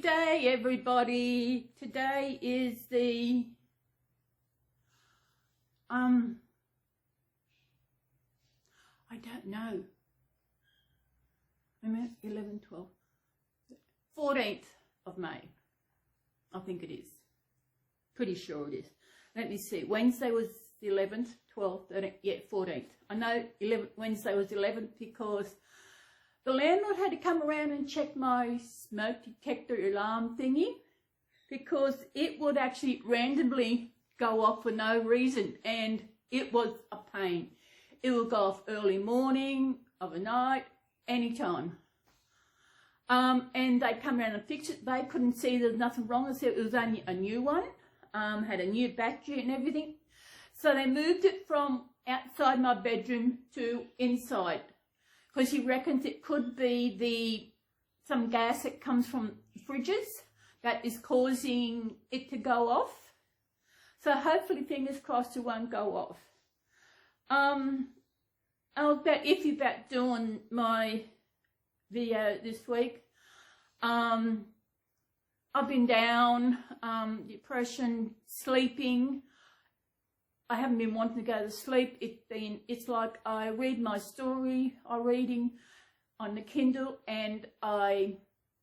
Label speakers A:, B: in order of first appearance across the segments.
A: Good day, everybody. Today is the I don't know. Wait a minute, 11, 12, 14th of May. I think it is. Pretty sure it is. Let me see. Wednesday was the 11th, 12th, 13th, yeah, 14th. I know Wednesday was 11th because the landlord had to come around and check my smoke detector alarm thingy because it would actually randomly go off for no reason, and it was a pain. It would go off early morning, overnight, anytime. And they come around and fix it. They couldn't see there's nothing wrong. They said it was only a new one, had a new battery and everything. So they moved it from outside my bedroom to inside because he reckons it could be some gas that comes from fridges that is causing it to go off. So hopefully, fingers crossed, it won't go off. I was about iffy about doing my video this week. I've been down, depression, sleeping. I haven't been wanting to go to sleep. It's like I read my story I'm reading on the Kindle, and I've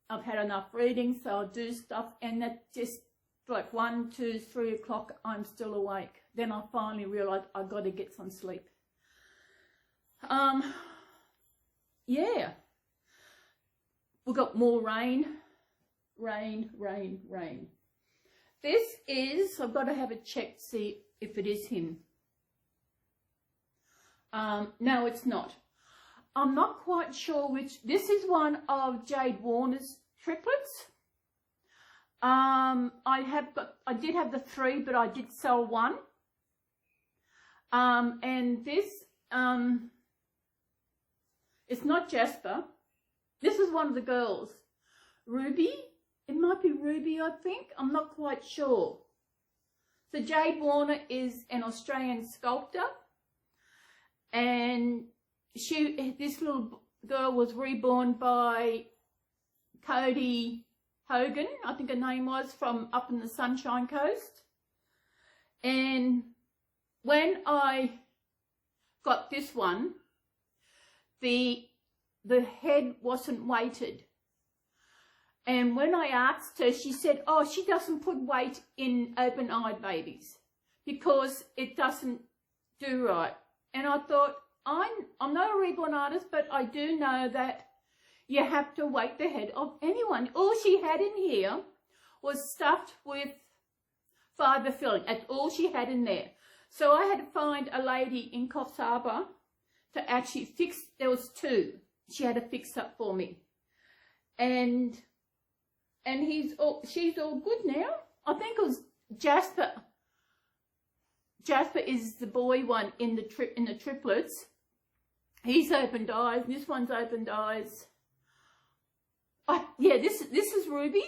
A: had enough reading, so I'll do stuff, and that just like 1, 2, 3 o'clock, I'm still awake. Then I finally realised I've got to get some sleep. Yeah. We've got more rain. This is, I've got to have a check to see if it is him. No, it's not. I'm not quite sure which. This is one of Jade Warner's triplets. I did have the 3, but I did sell 1. And this, it's not Jasper. This is one of the girls. Ruby. It might be Ruby, I think. I'm not quite sure. So Jade Warner is an Australian sculptor. And this little girl was reborn by Cody Hogan, I think her name was, from up in the Sunshine Coast. And when I got this one, the head wasn't weighted. And when I asked her, she said, oh, she doesn't put weight in open-eyed babies because it doesn't do right. And I thought, I'm not a reborn artist, but I do know that you have to weight the head of anyone. All she had in here was stuffed with fibre filling. That's all she had in there. So I had to find a lady in Coffs Harbour to actually fix. There was 2. She had to fix up for me. And she's all good now. I think it was Jasper. Jasper is the boy one in the triplets. He's opened eyes. This one's opened eyes. Yeah, this is Ruby.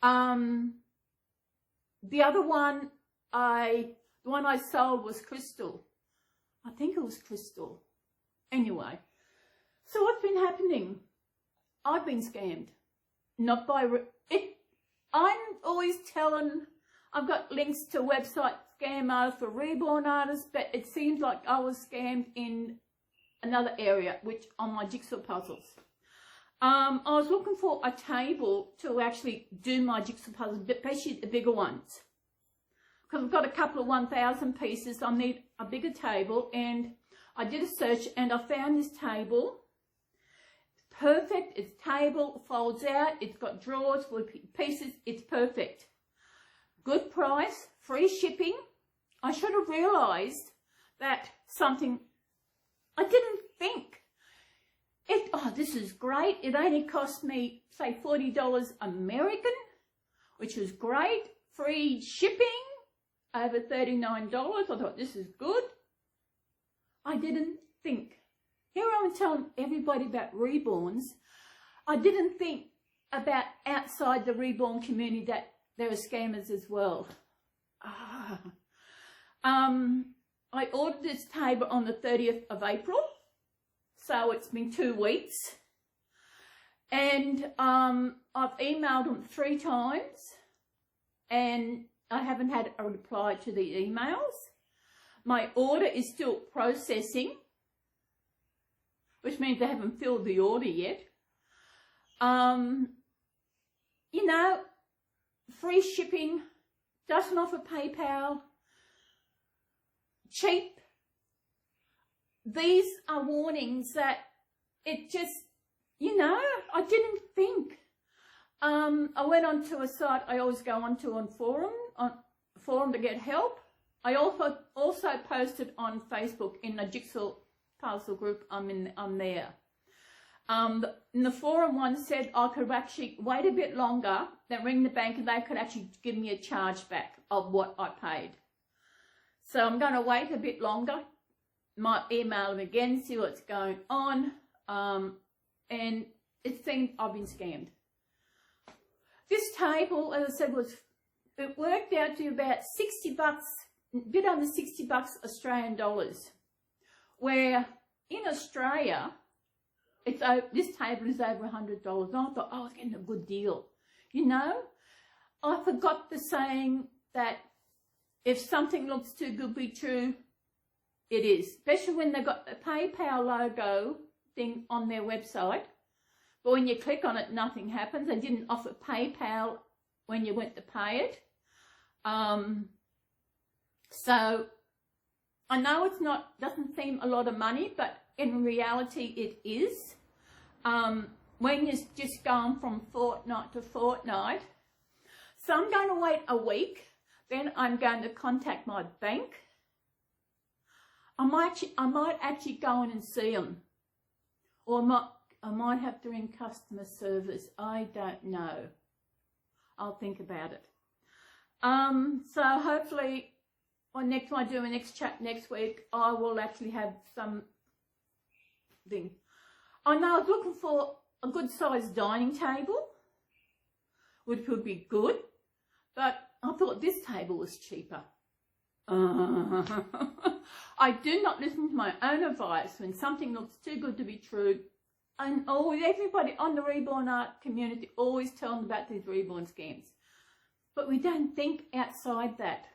A: The other one the one I sold was Crystal. I think it was Crystal. Anyway, so what's been happening? I've been scammed. Not by I'm always telling. I've got links to website scam artists for reborn artists, but it seems like I was scammed in another area, which on my jigsaw puzzles. I was looking for a table to actually do my jigsaw puzzles, but especially the bigger ones. Because I've got a couple of 1,000 pieces, I need a bigger table, and I did a search and I found this table. It's perfect, it's table, folds out, it's got drawers for pieces, it's perfect. Good price, free shipping. I should have realised that something I didn't think. Oh, this is great. It only cost me, say, $40 American, which was great. Free shipping, over $39. I thought, this is good. I didn't think. Here I'm telling everybody about reborns. I didn't think about outside the reborn community that there are scammers as well. I ordered this table on the 30th of April. So it's been 2 weeks. And I've emailed them 3 times and I haven't had a reply to the emails. My order is still processing, which means they haven't filled the order yet. You know, free shipping, doesn't offer PayPal, cheap. These are warnings that it just, you know, I didn't think. I went onto a site I always go onto on forum to get help. I also posted on Facebook in the Jigsaw puzzle group. I'm there. In the forum, one said I could actually wait a bit longer, then ring the bank and they could actually give me a charge back of what I paid. So I'm going to wait a bit longer. Might email them again, see what's going on. And it seems I've been scammed. This table, as I said, it worked out to about $60, a bit under $60 Australian dollars. Where in Australia, this table is over $100. I thought, oh, I was getting a good deal. You know, I forgot the saying that if something looks too good to be true, it is. Especially when they've got the PayPal logo thing on their website. But when you click on it, nothing happens. They didn't offer PayPal when you went to pay it. So I know doesn't seem a lot of money, but in reality it is. When you're just going from fortnight to fortnight. So I'm going to wait a week. Then I'm going to contact my bank. I might actually go in and see them. Or I might have to ring customer service. I don't know. I'll think about it. So hopefully, when I do my next chat next week, I will actually have something. I know I was looking for a good sized dining table, which would be good, but I thought this table was cheaper. I do not listen to my own advice when something looks too good to be true. And everybody on the Reborn art community always tell them about these Reborn scams. But we don't think outside that.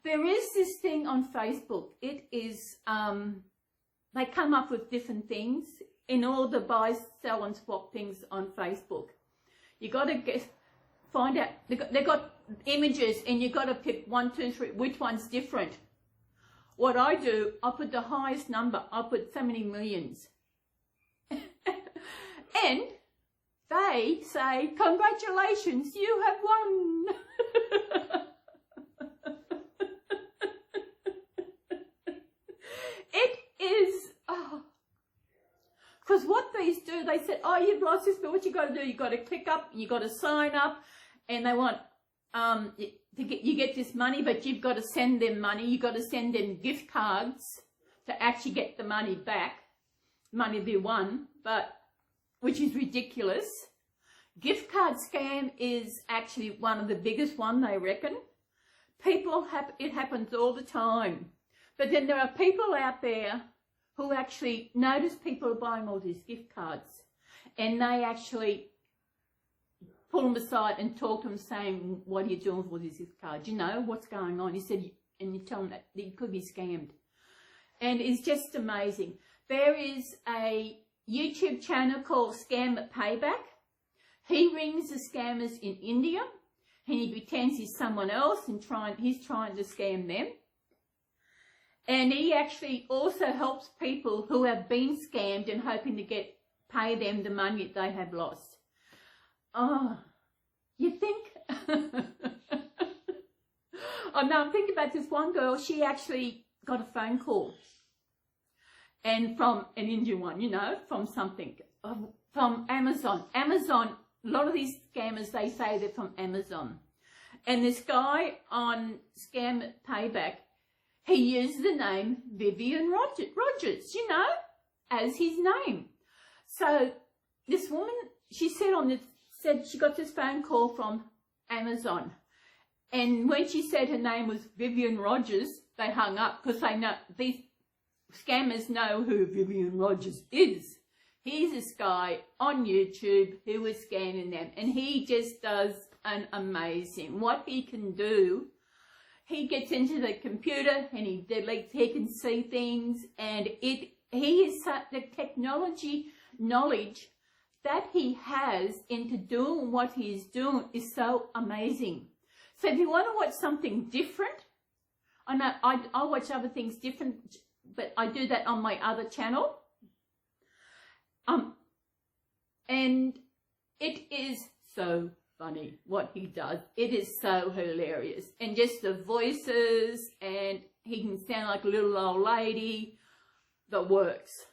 A: There is this thing on Facebook. It is, they come up with different things in all the buy, sell and swap things on Facebook. You got to find out, they've got images and you've got to pick 1, 2, 3, which one's different. What I do, I put the highest number, I put so many millions. And they say, congratulations, you have won. It is, because what these do, they said, oh, you've lost this, but what you got to do, you got to click up, you got to sign up, and they want, you get this money, but you've got to send them money. You've got to send them gift cards to actually get the money back. Money they won, but which is ridiculous. Gift card scam is actually one of the biggest one, they reckon. It happens all the time. But then there are people out there who actually notice people are buying all these gift cards, and they actually pull them aside and talk to them saying, what are you doing for this gift card? You know, what's going on? He said, and you tell them that you could be scammed. And it's just amazing. There is a YouTube channel called Scam at Payback. He rings the scammers in India and he pretends he's someone else and he's trying to scam them. And he actually also helps people who have been scammed and hoping to pay them the money that they have lost. Oh, you think? Oh no, I'm thinking about this one girl. She actually got a phone call, and from an Indian one, you know, from something, from Amazon. Amazon. A lot of these scammers, they say they're from Amazon. And this guy on Scam Payback, he used the name Vivian Rogers, you know, as his name. So this woman, she said she got this phone call from Amazon. And when she said her name was Vivian Rogers, they hung up because they know, these scammers know who Vivian Rogers is. He's this guy on YouTube who is scanning them, and he just does an amazing. What he can do, he gets into the computer and he deletes, he can see things, and he is the technology knowledge that he has into doing what he's doing is so amazing. So if you want to watch something different, I know I watch other things different, but I do that on my other channel. And it is so funny what he does. It is so hilarious. And just the voices, and he can sound like a little old lady that works.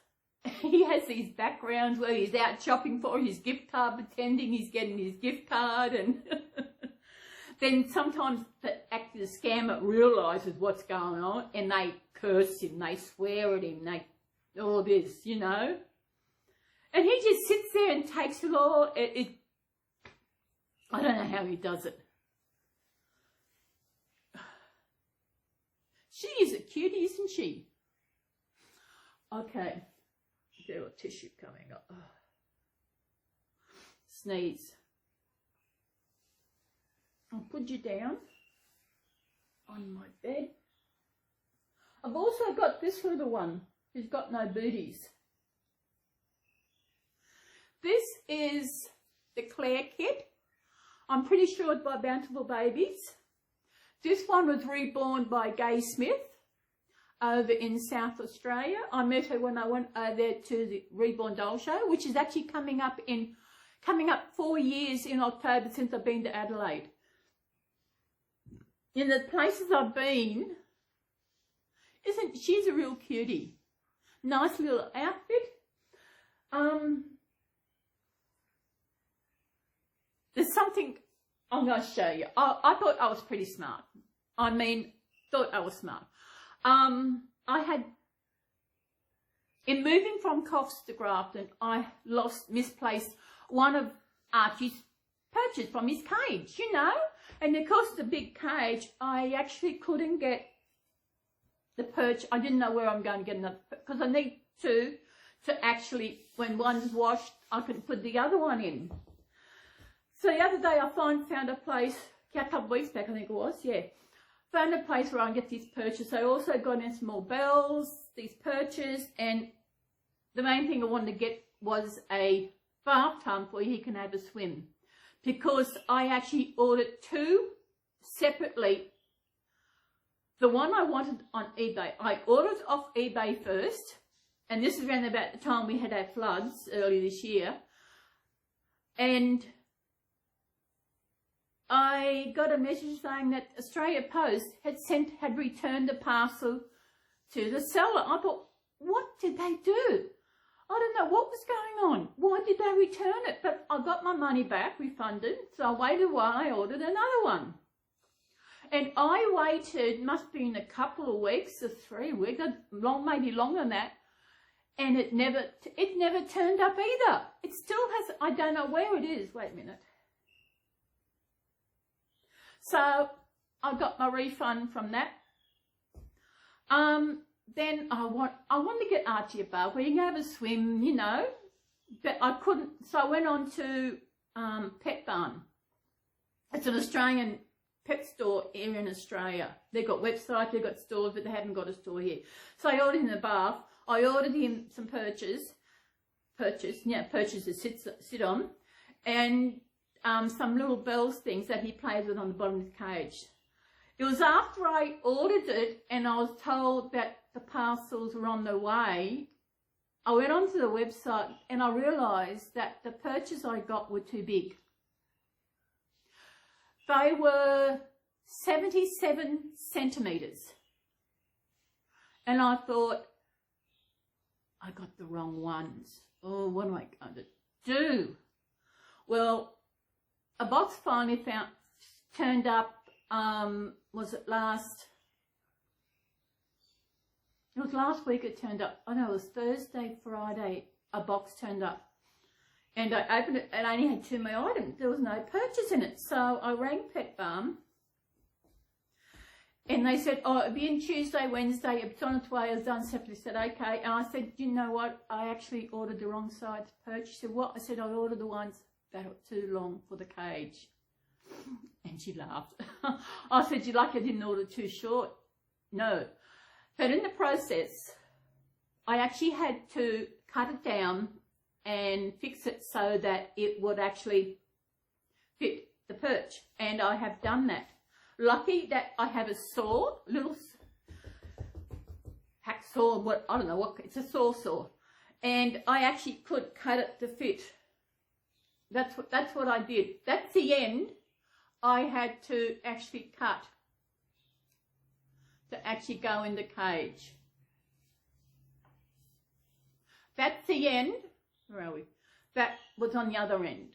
A: He has these backgrounds where he's out shopping for his gift card, pretending he's getting his gift card, and then sometimes the actor, the scammer, realises what's going on, and they curse him, they swear at him, they all this, you know. And he just sits there and takes it all. I don't know how he does it. She is a cutie, isn't she? Okay. Get a tissue coming up. Sneeze. I'll put you down on my bed. I've also got this little one who's got no booties. This is the Claire kit. I'm pretty sure it's by Bountiful Babies. This one was reborn by Gay Smith over in South Australia. I met her when I went over there to the Reborn Doll Show, which is actually coming up 4 years in October since I've been to Adelaide. In the places I've been, she's a real cutie. Nice little outfit. There's something I'm going to show you. I thought I was pretty smart. Thought I was smart. In moving from Coffs to Grafton, I misplaced one of Archie's perches from his cage, you know. And because of the big cage, I actually couldn't get the perch. I didn't know where I'm going to get another, because I need to actually, when one's washed, I can put the other one in. So the other day I found a place, a couple of weeks back I think it was, yeah. Found a place where I can get these perches. So I also got in some more bells, these perches, and the main thing I wanted to get was a bathtub where he can have a swim. Because I actually ordered two separately. The one I wanted on eBay, I ordered off eBay first, and this is around about the time we had our floods early this year, and I got a message saying that Australia Post had returned the parcel to the seller. I thought, what did they do? I don't know what was going on. Why did they return it? But I got my money back, refunded, so I waited a while, I ordered another one. And I waited, must be in a couple of weeks or 3 weeks, maybe longer than that, and it never turned up either. It still has, I don't know where it is. Wait a minute. So I got my refund from that. Then I wanted to get Archie a bath where he can have a swim, you know, but I couldn't. So I went on to Pet Barn. It's an Australian pet store here in Australia. They've got websites, they've got stores, but they haven't got a store here. So I ordered him a bath. I ordered him some perches to sit on, and some little bells things that he plays with on the bottom of the cage. It was after I ordered it and I was told that the parcels were on the way, I went onto the website and I realised that the perches I got were too big. They were 77 centimetres. And I thought, I got the wrong ones. Oh, what am I going to do? Well, a box finally turned up, was it last week it turned up. I know it was Thursday, Friday, a box turned up. And I opened it and I only had 2 of my items. There was no purchase in it. So I rang Pet Barn And they said, oh, it'll be in Tuesday, Wednesday. It's on its way. I was done. Simply said, okay. And I said, you know what? I actually ordered the wrong size perch. She said, what? I said, I ordered the ones that are too long for the cage. And she laughed. I said, you lucky I didn't order too short. No. But in the process, I actually had to cut it down and fix it so that it would actually fit the perch. And I have done that. Lucky that I have a saw, little hacksaw, what, I don't know what, it's a saw. And I actually could cut it to fit. That's what I did. That's the end I had to actually cut to actually go in the cage. That's the end. Where are we? That was on the other end.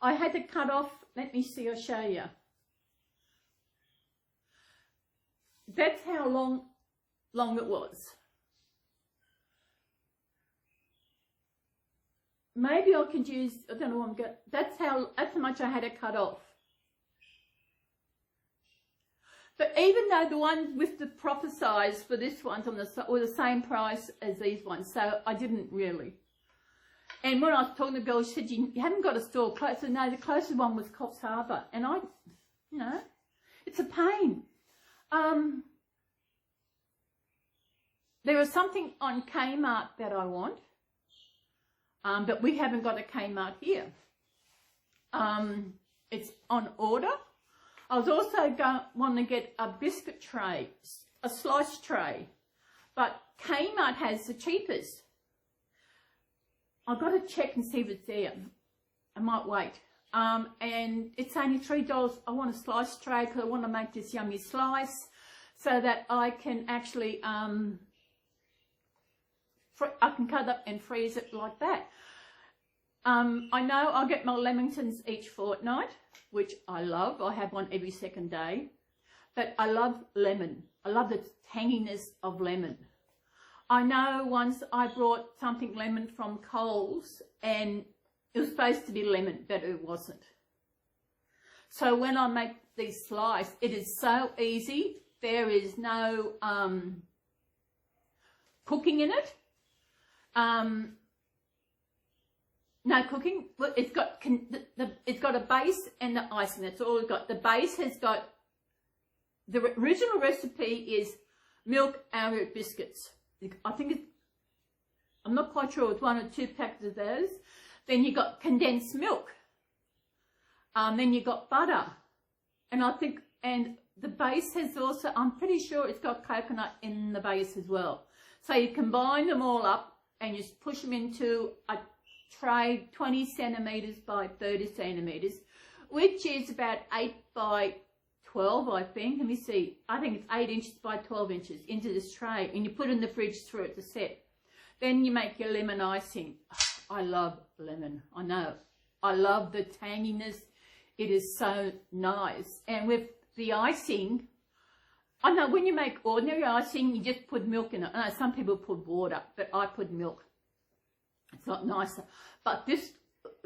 A: I had to cut off, let me see, I'll show you. That's how long it was. Maybe I could use, I don't know what I'm going, that's how much I had to cut off. But even though the ones with the proper size for this one's on were the same price as these ones, so I didn't really. And when I was talking to the girl, she said, you haven't got a store close. So no, the closest one was Coffs Harbour. And I, you know, it's a pain. There is something on Kmart that I want, but we haven't got a Kmart here. It's on order. I was also wanting to get a biscuit tray, a slice tray, but Kmart has the cheapest. I've got to check and see if it's there. I might wait. And it's only $3. I want a slice tray because I want to make this yummy slice so that I can actually, I can cut up and freeze it like that. I know I'll get my lemingtons each fortnight, which I love. I have one every second day. But I love lemon. I love the tanginess of lemon. I know once I brought something lemon from Coles and it was supposed to be lemon, but it wasn't. So when I make these slices, it is so easy. There is no cooking in it. No cooking. It's got it's got a base and the icing. That's all it's got. The base has got, the original recipe is milk arrowroot biscuits. I think it's, I'm not quite sure, it's 1 or 2 packets of those. Then you got condensed milk. Then you got butter. And I think, and the base has also, I'm pretty sure it's got coconut in the base as well. So you combine them all up and you just push them into a tray 20 centimetres by 30 centimetres, which is about 8 by 12, I think. Let me see. I think it's 8 inches by 12 inches into this tray, and you put it in the fridge through it to set. Then you make your lemon icing. I love lemon. I know. I love the tanginess. It is so nice. And with the icing, I know when you make ordinary icing, you just put milk in it. I know some people put water, but I put milk. It's a lot nicer. But this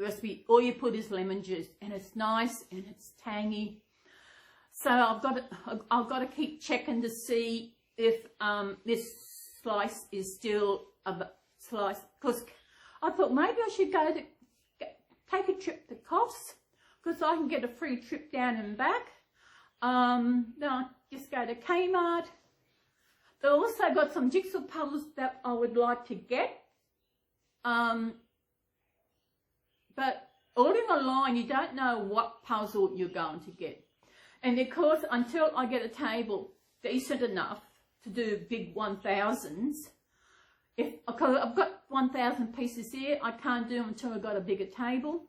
A: recipe, all you put is lemon juice, and it's nice and it's tangy. So I've got to keep checking to see if this slice is still a slice, because I thought maybe I should go to take a trip to Coffs, because I can get a free trip down and back. Then I just go to Kmart. They also got some jigsaw puzzles that I would like to get. But ordering online, you don't know what puzzle you're going to get. And of course, until I get a table decent enough to do big 1000s, because I've got 1000 pieces here, I can't do them until I've got a bigger table.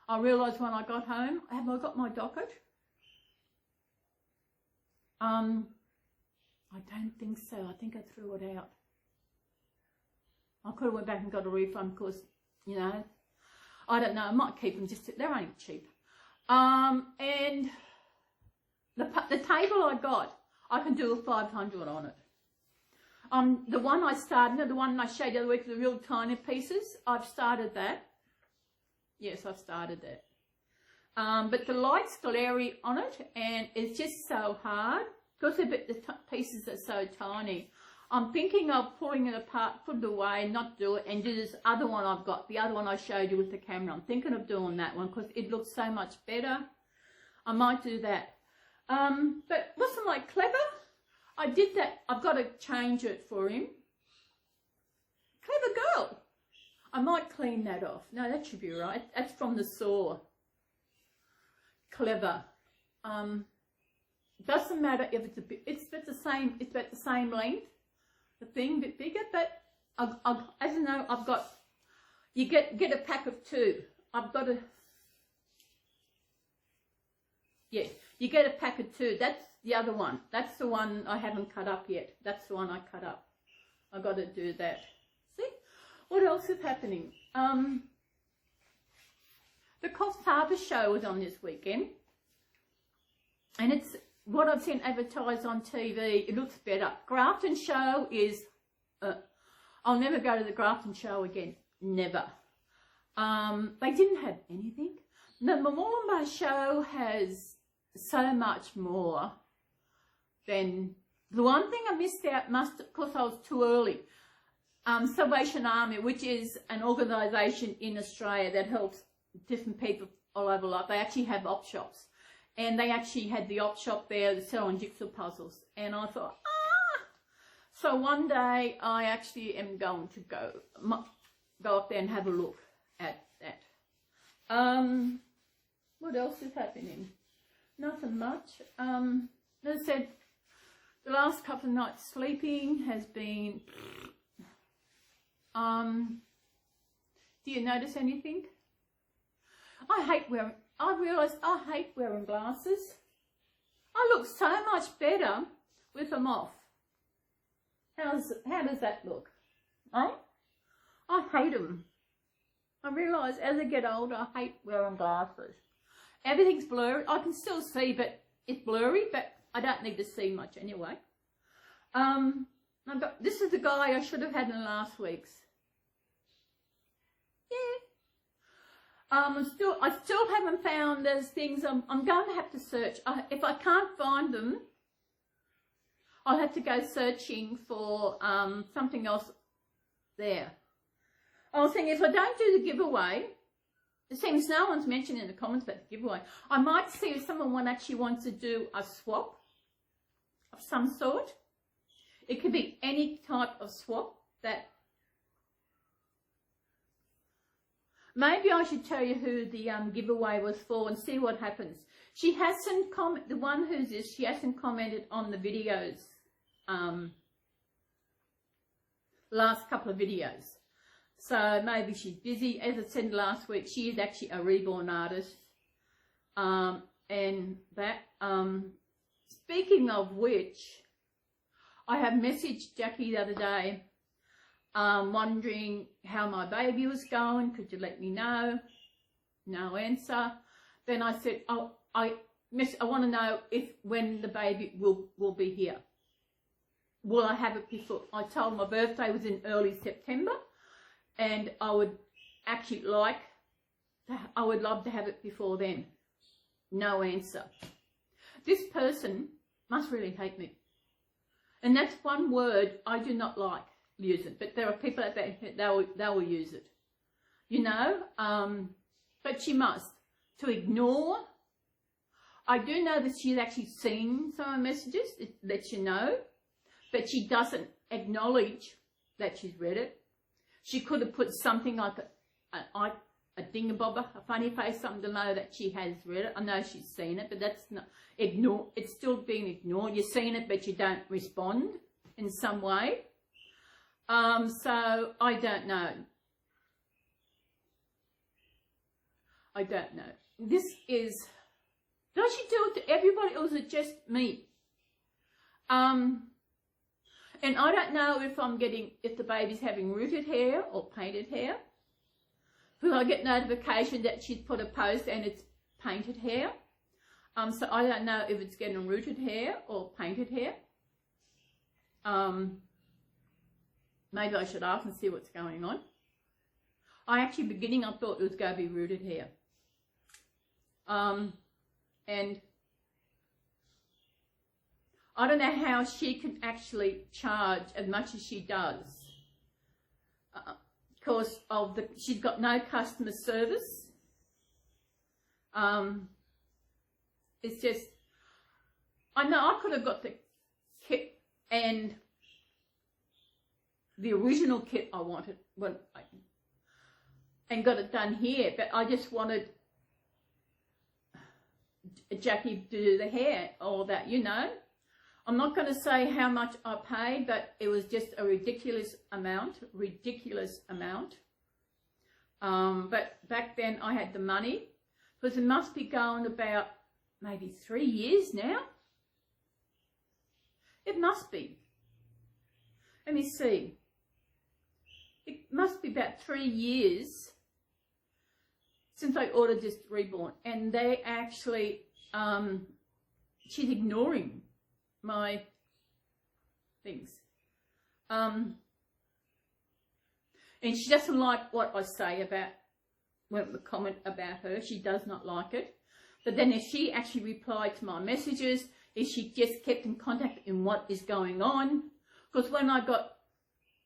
A: I realised when I got home, have I got my docket? I don't think so. I think I threw it out. I could have went back and got a refund because, you know, I don't know. I might keep them, just they're only cheap. And the table I got, I can do a 500 on it. The one I started, the one I showed you the other week, the real tiny pieces, I've started that. Yes, I've started that. but the light's glary on it, and it's just so hard because the pieces are so tiny. I'm thinking of pulling it apart, put it away, not do it, and do this other one I've got, the other one I showed you with the camera. I'm thinking of doing that one because it looks so much better. I might do that. But wasn't I clever? I did that. I've got to change it for him. Clever girl. I might clean that off. No, that should be right. That's from the saw. Clever. Doesn't matter if it's a bit. It's about the same length. The thing a bit bigger, but as you know, I've got. You get a pack of 2. I've got a. Yes, you get a pack of 2. That's the other one. That's the one I haven't cut up yet. That's the one I cut up. I got to do that. See, what else is happening? The Coffs Harvest show was on this weekend, and it's what I've seen advertised on TV. It looks better. Grafton show is. I'll never go to the Grafton show again. Never. They didn't have anything. The Moolumbar show has so much more than the one thing I missed out. Because I was too early. Salvation Army, which is an organisation in Australia that helps different people all over life. They actually have op shops, and they actually had the op shop there selling jigsaw puzzles. And I thought, so one day I actually am going to go up there and have a look at that. What else is happening? Nothing much. As I said, the last couple of nights sleeping has been. Do you notice anything? I realised I hate wearing glasses. I look so much better with them off. How does that look? I hate them. I realise as I get older, I hate wearing glasses. Everything's blurry. I can still see, but it's blurry, but I don't need to see much anyway. This is the guy I should have had in last week's. I still haven't found those things. I'm going to have to search. If I can't find them, I'll have to go searching for something else there. I was thinking if I don't do the giveaway, it seems no one's mentioned in the comments about the giveaway. I might see if someone actually wants to do a swap of some sort. It could be any type of swap that. Maybe I should tell you who the giveaway was for and see what happens. She hasn't the one who's this, she hasn't commented on the videos, last couple of videos. So maybe she's busy. As I said last week, she is actually a Reborn artist. And that, speaking of which, I have messaged Jackie the other day, wondering how my baby was going. Could you let me know? No answer. Then I said, I want to know when the baby will be here. Will I have it before? I told my birthday was in early September, and I would actually I would love to have it before then. No answer. This person must really hate me. And that's one word I do not like using, but there are people out there they will use it, you know. But she must. To ignore. I do know that she's actually seen some of my messages. It lets you know, but she doesn't acknowledge that she's read it. She could have put something like a dingabobber, a funny face, something to know that she has read it. I know she's seen it, but that's not ignore. It's still being ignored. You've seen it, but you don't respond in some way. So I don't know. I don't know. This is. Does she do it to everybody, or is it just me? And I don't know if the baby's having rooted hair or painted hair. Because I get notification that she's put a post and it's painted hair. So I don't know if it's getting rooted hair or painted hair. Maybe I should ask and see what's going on. I thought it was going to be rooted hair. And I don't know how she can actually charge as much as she does, because of she's got no customer service. It's just, I know I could have got the kit and the original kit I wanted and got it done here, but I just wanted Jackie to do the hair, all that, you know. I'm not going to say how much I paid, but it was just a ridiculous amount. But back then I had the money, because it must be going about maybe 3 years now. It must be. Let me see. It must be about 3 years since I ordered this Reborn, and they actually, she's ignoring my things. And she doesn't like what I say about, the comment about her. She does not like it. But then if she actually replied to my messages, if she just kept in contact in what is going on, because when I got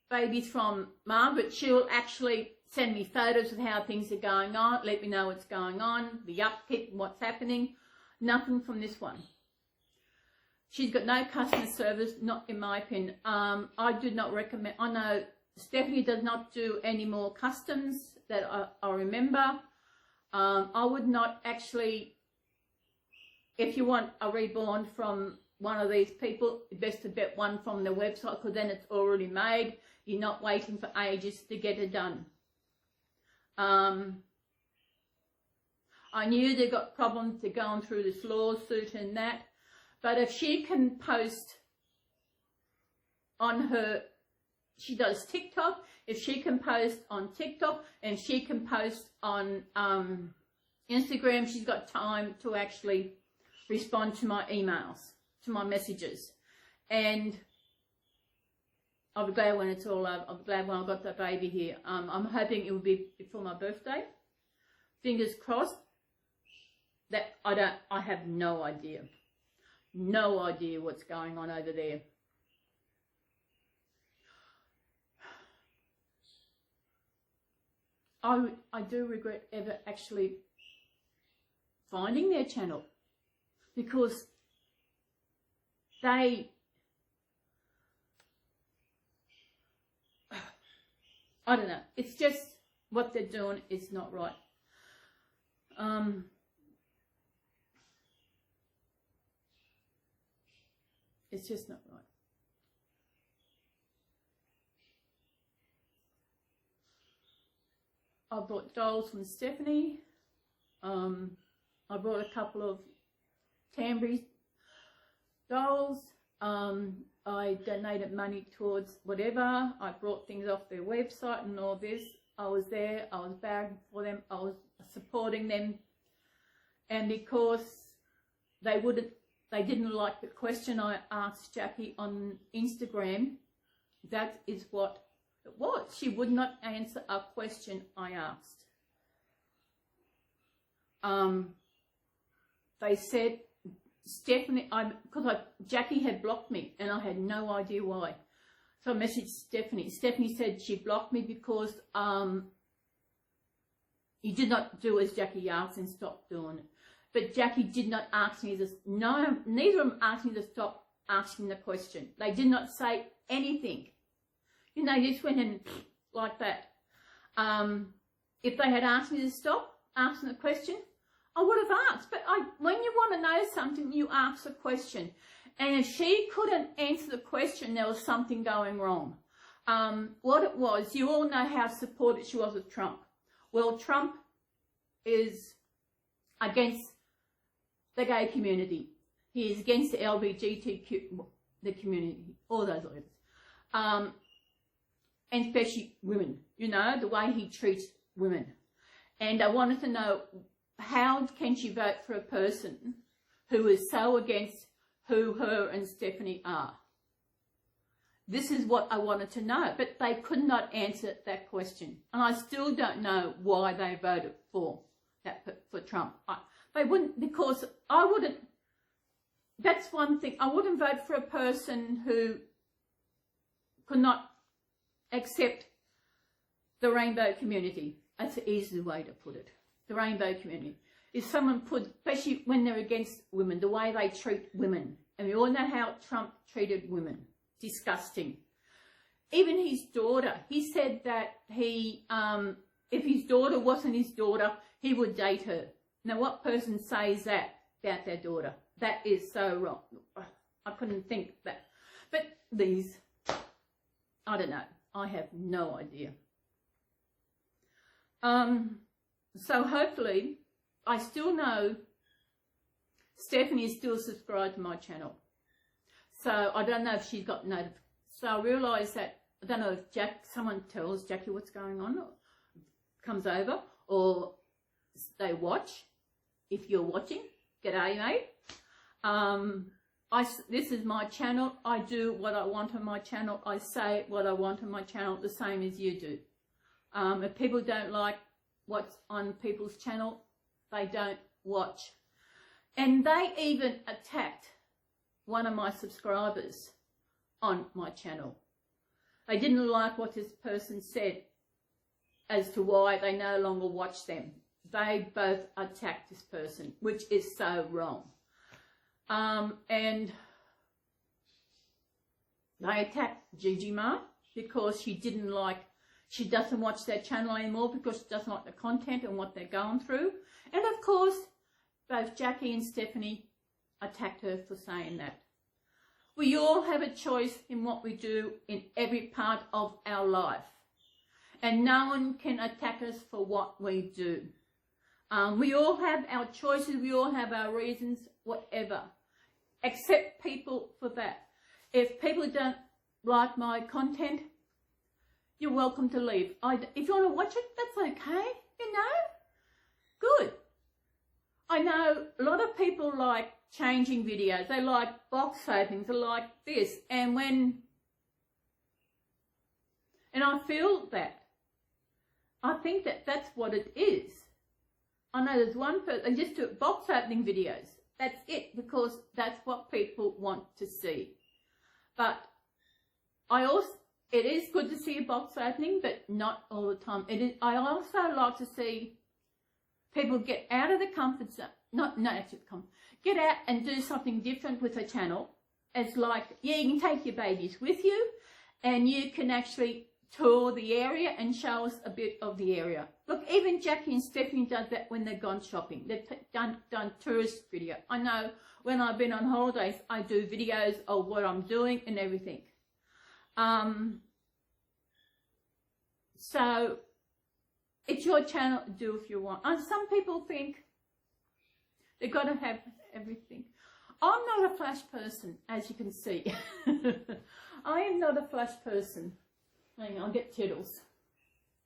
A: babies from Margaret, she'll actually send me photos of how things are going on, let me know what's going on, the upkeep, what's happening. Nothing from this one. She's got no customer service, not in my opinion. I do not recommend, I know Stephanie does not do any more customs that I remember. I would not actually, if you want a Reborn from one of these people, best to get one from the website, because then it's already made. You're not waiting for ages to get it done. I knew they got problems to going through this lawsuit and that, but if she can post on her, she does TikTok, if she can post on TikTok and she can post on Instagram, she's got time to actually respond to my emails, to my messages. And I'll be glad when it's all over. I'll be glad when I got that baby here. I'm hoping it will be before my birthday. Fingers crossed. That I have no idea. No idea what's going on over there. I do regret ever actually finding their channel, because they, I don't know, it's just what they're doing is not right. It's just not right. I bought dolls from Stephanie. I bought a couple of Tambury dolls. I donated money towards whatever. I brought things off their website and all this. I was there. I was bagging for them. I was supporting them. And because they didn't like the question I asked Jackie on Instagram, that is what it was. She would not answer a question I asked. They said, Stephanie, because Jackie had blocked me and I had no idea why. So I messaged Stephanie. Stephanie said she blocked me because you did not do as Jackie asked and stopped doing it. But Jackie did not ask me this. No, neither of them asked me to stop asking the question. They did not say anything. You know, they just went in like that. If they had asked me to stop asking the question, I would have asked. But when you want to know something, you ask the question. And if she couldn't answer the question, there was something going wrong. What it was, you all know how supportive she was of Trump. Well, Trump is against the gay community. He is against the LGBTQ, the community, all those letters. And especially women, you know, the way he treats women. And I wanted to know, how can she vote for a person who is so against who her and Stephanie are? This is what I wanted to know, but they could not answer that question. And I still don't know why they voted for Trump. They wouldn't, because I wouldn't, that's one thing, I wouldn't vote for a person who could not accept the rainbow community. That's the easy way to put it. The rainbow community. If someone put, especially when they're against women, the way they treat women. And we all know how Trump treated women. Disgusting. Even his daughter, he said that he, if his daughter wasn't his daughter, he would date her. Now, what person says that about their daughter? That is so wrong. I couldn't think that. But these, I don't know. I have no idea. So hopefully, I still know Stephanie is still subscribed to my channel. So I don't know if she's got notifications. So I realise that, I don't know if someone tells Jackie what's going on, or comes over, or they watch. If you're watching, g'day mate. This is my channel. I do what I want on my channel. I say what I want on my channel, the same as you do. If people don't like what's on people's channel, they don't watch. And they even attacked one of my subscribers on my channel. They didn't like what this person said as to why they no longer watch them. They both attacked this person, which is so wrong. And they attacked Gigi Ma because she didn't like, she doesn't watch their channel anymore because she doesn't like the content and what they're going through. And of course, both Jackie and Stephanie attacked her for saying that. We all have a choice in what we do in every part of our life. And no one can attack us for what we do. We all have our choices, we all have our reasons, whatever. Accept people for that. If people don't like my content, you're welcome to leave. If you want to watch it, that's okay, you know. Good. I know a lot of people like changing videos. They like box openings. They like this. And I feel that. I think that that's what it is. I know there's one person, they just do box opening videos. That's it, because that's what people want to see. But it is good to see a box opening, but not all the time. I also like to see people get out of the comfort zone, get out and do something different with a channel. It's like, yeah, you can take your babies with you and you can actually tour the area and show us a bit of the area. Look, even Jackie and Stephanie does that when they've gone shopping. They've done tourist video. I know when I've been on holidays, I do videos of what I'm doing and everything. So it's your channel to do if you want. And some people think they've got to have everything. I'm not a flash person, as you can see. I am not a flash person. Hang on, I'll get Tittles.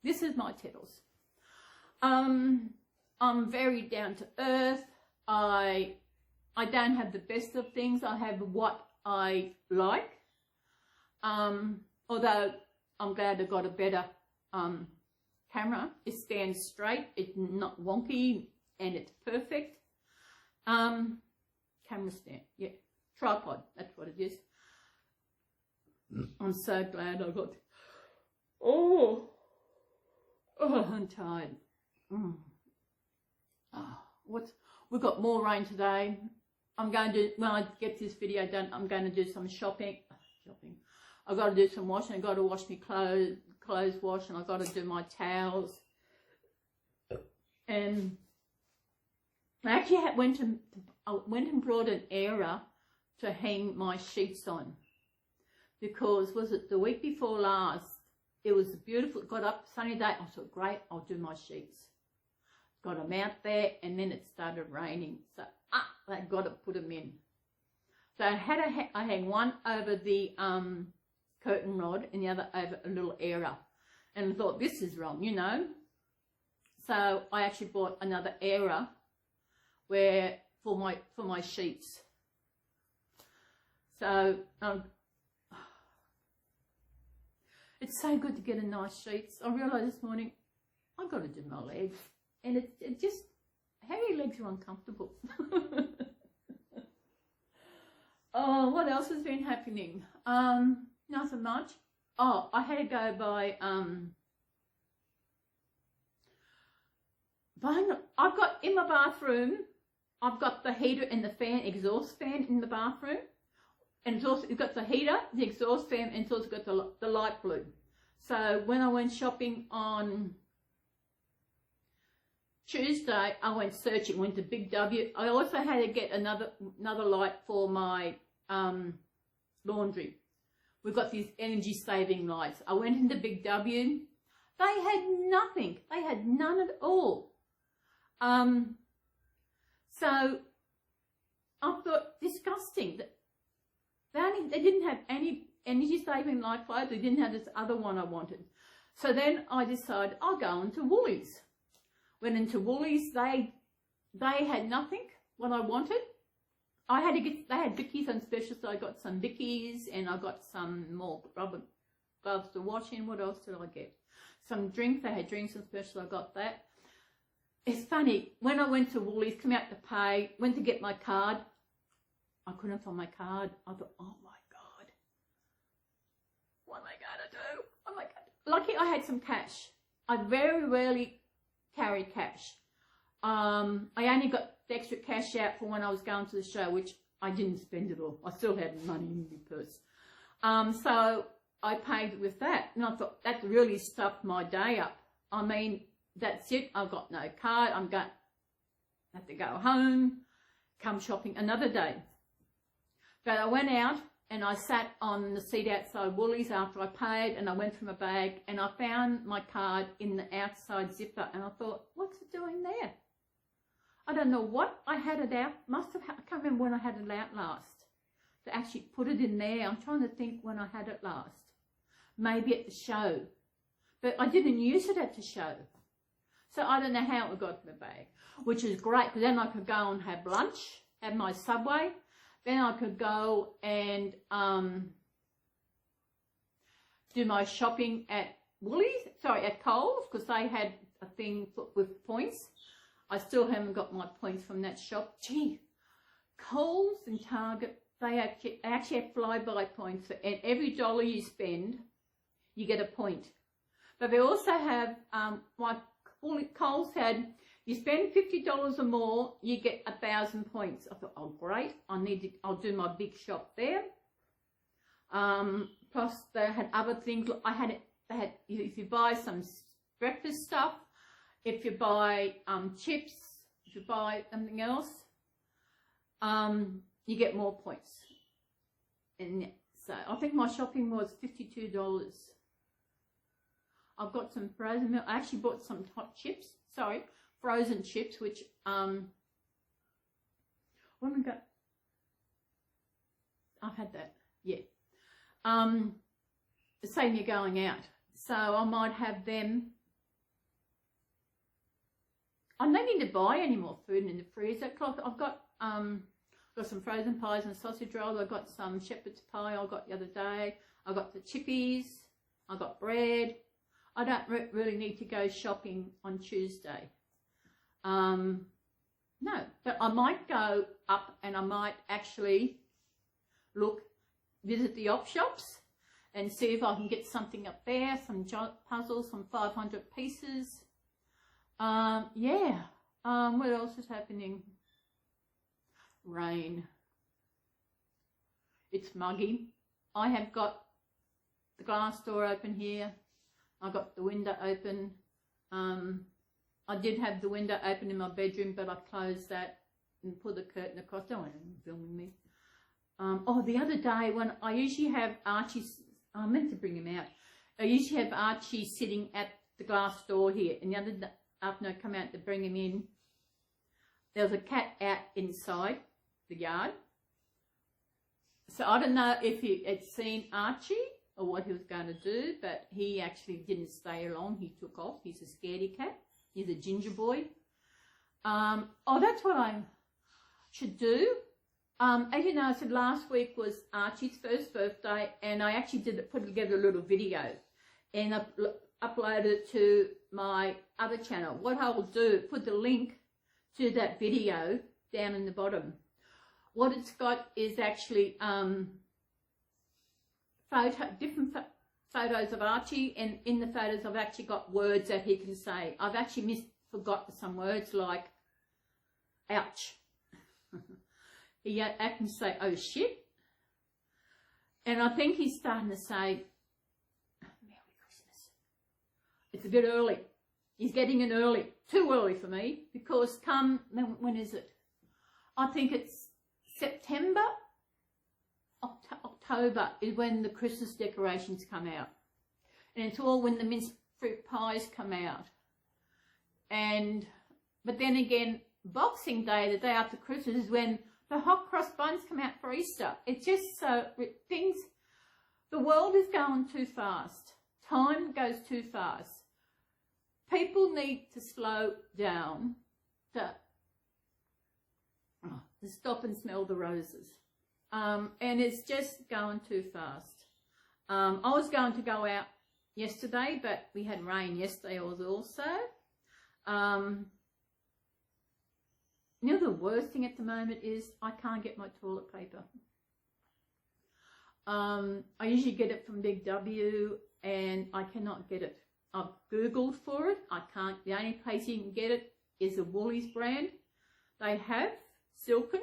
A: This is my Tittles. I'm very down to earth. I don't have the best of things. I have what I like. Although I'm glad I got a better camera. It stands straight. It's not wonky, and it's perfect. Camera stand, yeah, tripod. That's what it is. I'm so glad I got. Oh, I'm tired. We've got more rain today. I'm going to, when I get this video done, I'm going to do some shopping. I've got to do some washing. I've got to wash my clothes wash, and I've got to do my towels. And I actually went and brought an airer to hang my sheets on, because was it the week before last? It was beautiful. Got up sunny day. I thought, great, I'll do my sheets. Got them out there, and then it started raining. So I got to put them in. So I hang one over the curtain rod and the other over a little airer. And I thought, this is wrong, you know. So I actually bought another airer for my sheets. So it's so good to get a nice sheets. I realised this morning I've got to do my legs, and it just hairy legs are uncomfortable. Oh, what else has been happening? Nothing much. Oh, I had to go by I've got in my bathroom, I've got the heater and the fan, exhaust fan in the bathroom, and it's also, it's got the heater, the exhaust fan, and it's also got the light blue. So when I went shopping on Tuesday, I went searching, went to Big W. I also had to get another light for my laundry. We've got these energy saving lights. I went into Big W. They had nothing. They had none at all. So I thought, disgusting. They didn't have any energy saving light clothes. They didn't have this other one I wanted. So then I decided I'll go into Woolies. Went into Woolies. They had nothing what I wanted. I had to get, they had bickies on special, so I got some bickies and I got some more rubber gloves to wash in. What else did I get? Some drinks. They had drinks on special. I got that. It's funny, when I went to Woolies, come out to pay, went to get my card, I couldn't find my card. I thought, oh my God, what am I going to do? Oh my God. Lucky I had some cash. I very rarely carry cash. I only got the extra cash out for when I was going to the show, which I didn't spend it all. I still had money in my purse. So I paid with that, and I thought that really stuffed my day up. I mean, that's it. I've got no card. I'm going to have to go home, come shopping another day. But I went out and I sat on the seat outside Woolies after I paid, and I went through my bag and I found my card in the outside zipper, and I thought, what's it doing there? I don't know what I had it out. I can't remember when I had it out last. To actually put it in there. I'm trying to think when I had it last. Maybe at the show. But I didn't use it at the show. So I don't know how it got in the bag, which is great, because then I could go and have lunch, have my Subway. Then I could go and do my shopping at at Coles, because they had a thing with points. I still haven't got my points from that shop. Gee, Coles and Target, they actually have fly-by points. And every dollar you spend, you get a point. But they also have, like Coles had, you spend $50 or more, you get 1,000 points. I thought, oh great, I'll do my big shop there. Plus they had other things. They had if you buy some breakfast stuff, if you buy chips, if you buy something else, you get more points. And so I think my shopping was $52. I've got some frozen milk. I actually bought some hot chips. Frozen chips, which when we got, I've had that. Yeah. Same you're going out, so I might have them. I don't need to buy any more food in the freezer. I've got some frozen pies and sausage rolls. I got some shepherd's pie I got the other day. I got the chippies. I got bread. I don't really need to go shopping on Tuesday. No, but I might go up and I might actually visit the op shops and see if I can get something up there, some puzzles, some 500 pieces. Yeah. What else is happening? Rain. It's muggy. I have got the glass door open here. I got the window open. I did have the window open in my bedroom, but I closed that and put the curtain across. Don't want anyone filming me. Oh, the other day when I usually have Archie, I meant to bring him out. I usually have Archie sitting at the glass door here, and the other afternoon I come out to bring him in. There was a cat out inside the yard. So I don't know if he had seen Archie or what he was going to do, but he actually didn't stay long. He took off. He's a scaredy cat. He's a ginger boy. Oh, that's what I should do. As you know, I said last week was Archie's first birthday, and I actually put together a little video and uploaded it to my other channel. What I will do, put the link to that video down in the bottom. What it's got is actually different photos of Archie, and in the photos I've actually got words that he can say. I've actually forgot some words like ouch. He can say oh shit, and I think he's starting to say Merry Christmas. It's a bit early. He's getting in early, too early for me, because when is it? I think it's September, October is when the Christmas decorations come out. And it's all when the minced fruit pies come out. But then again, Boxing Day, the day after Christmas, is when the hot cross buns come out for Easter. It's just so, the world is going too fast. Time goes too fast. People need to slow down to stop and smell the roses. And it's just going too fast. I was going to go out yesterday, but we had rain yesterday also. You know, the worst thing at the moment is I can't get my toilet paper. I usually get it from Big W, and I cannot get it. I've Googled for it. I can't. The only place you can get it is the Woolies brand. They have Silken.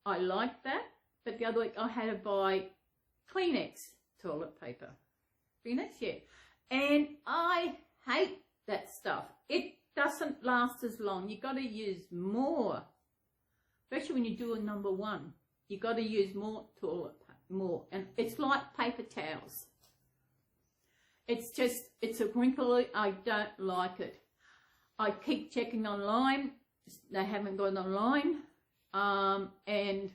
A: I like that. But the other week I had to buy Kleenex toilet paper. Kleenex, yeah. And I hate that stuff. It doesn't last as long. You got to use more. Especially when you do a number one. You got to use more toilet paper, more. And it's like paper towels. It's a wrinkly. I don't like it. I keep checking online. They haven't got it online. And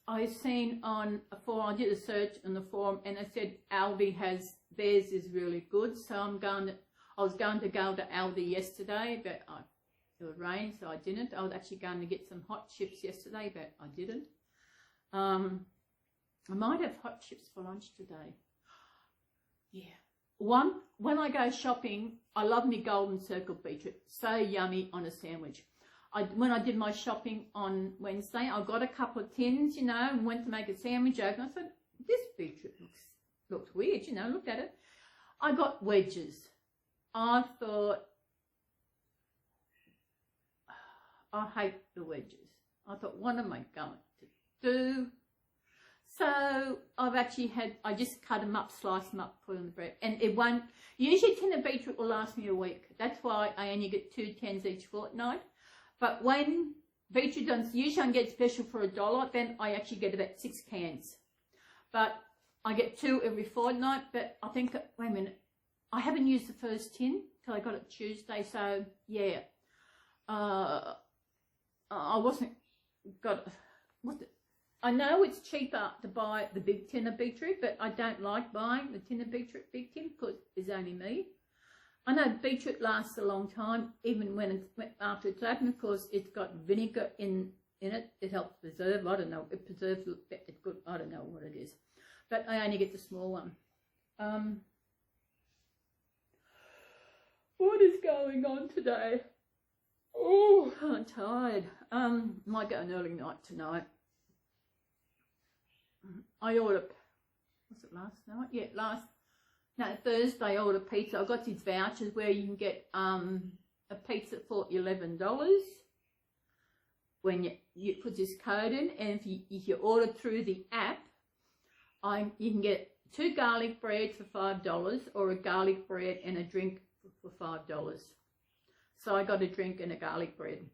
A: I've seen on a forum, I did a search on the forum, and they said Aldi has, theirs is really good. So I was going to go to Aldi yesterday, but it would rain, so I didn't. I was actually going to get some hot chips yesterday, but I didn't. I might have hot chips for lunch today. Yeah. When I go shopping, I love my golden circle beetroot. So yummy on a sandwich. When I did my shopping on Wednesday, I got a couple of tins, you know, and went to make a sandwich open. I said, this beetroot looks weird, you know, looked at it. I got wedges. I thought, I hate the wedges. I thought, what am I going to do? So I just cut them up, slice them up, put them on the bread. And it won't, usually a tin of beetroot will last me a week. That's why I only get 2 tins each fortnight. But when beetroot does, usually I get special for $1, then I actually get about 6 cans. But I get 2 every fortnight, but I think, wait a minute, I haven't used the first tin till I got it Tuesday, so yeah. I know it's cheaper to buy the big tin of beetroot, but I don't like buying the tin of beetroot, big tin, because it's only me. I know beetroot lasts a long time, even when after it's open, because it's got vinegar in it. It helps preserve. I don't know. It preserves it good. I don't know what it is, but I only get the small one. What is going on today? Oh, I'm tired. Might go an early night tonight. I ordered. Was it last night? Yeah, Thursday I ordered pizza. I got these vouchers where you can get a pizza for $11 when you put this code in, and if you order through the app, you can get 2 garlic bread for $5 or a garlic bread and a drink for $5. So I got a drink and a garlic bread.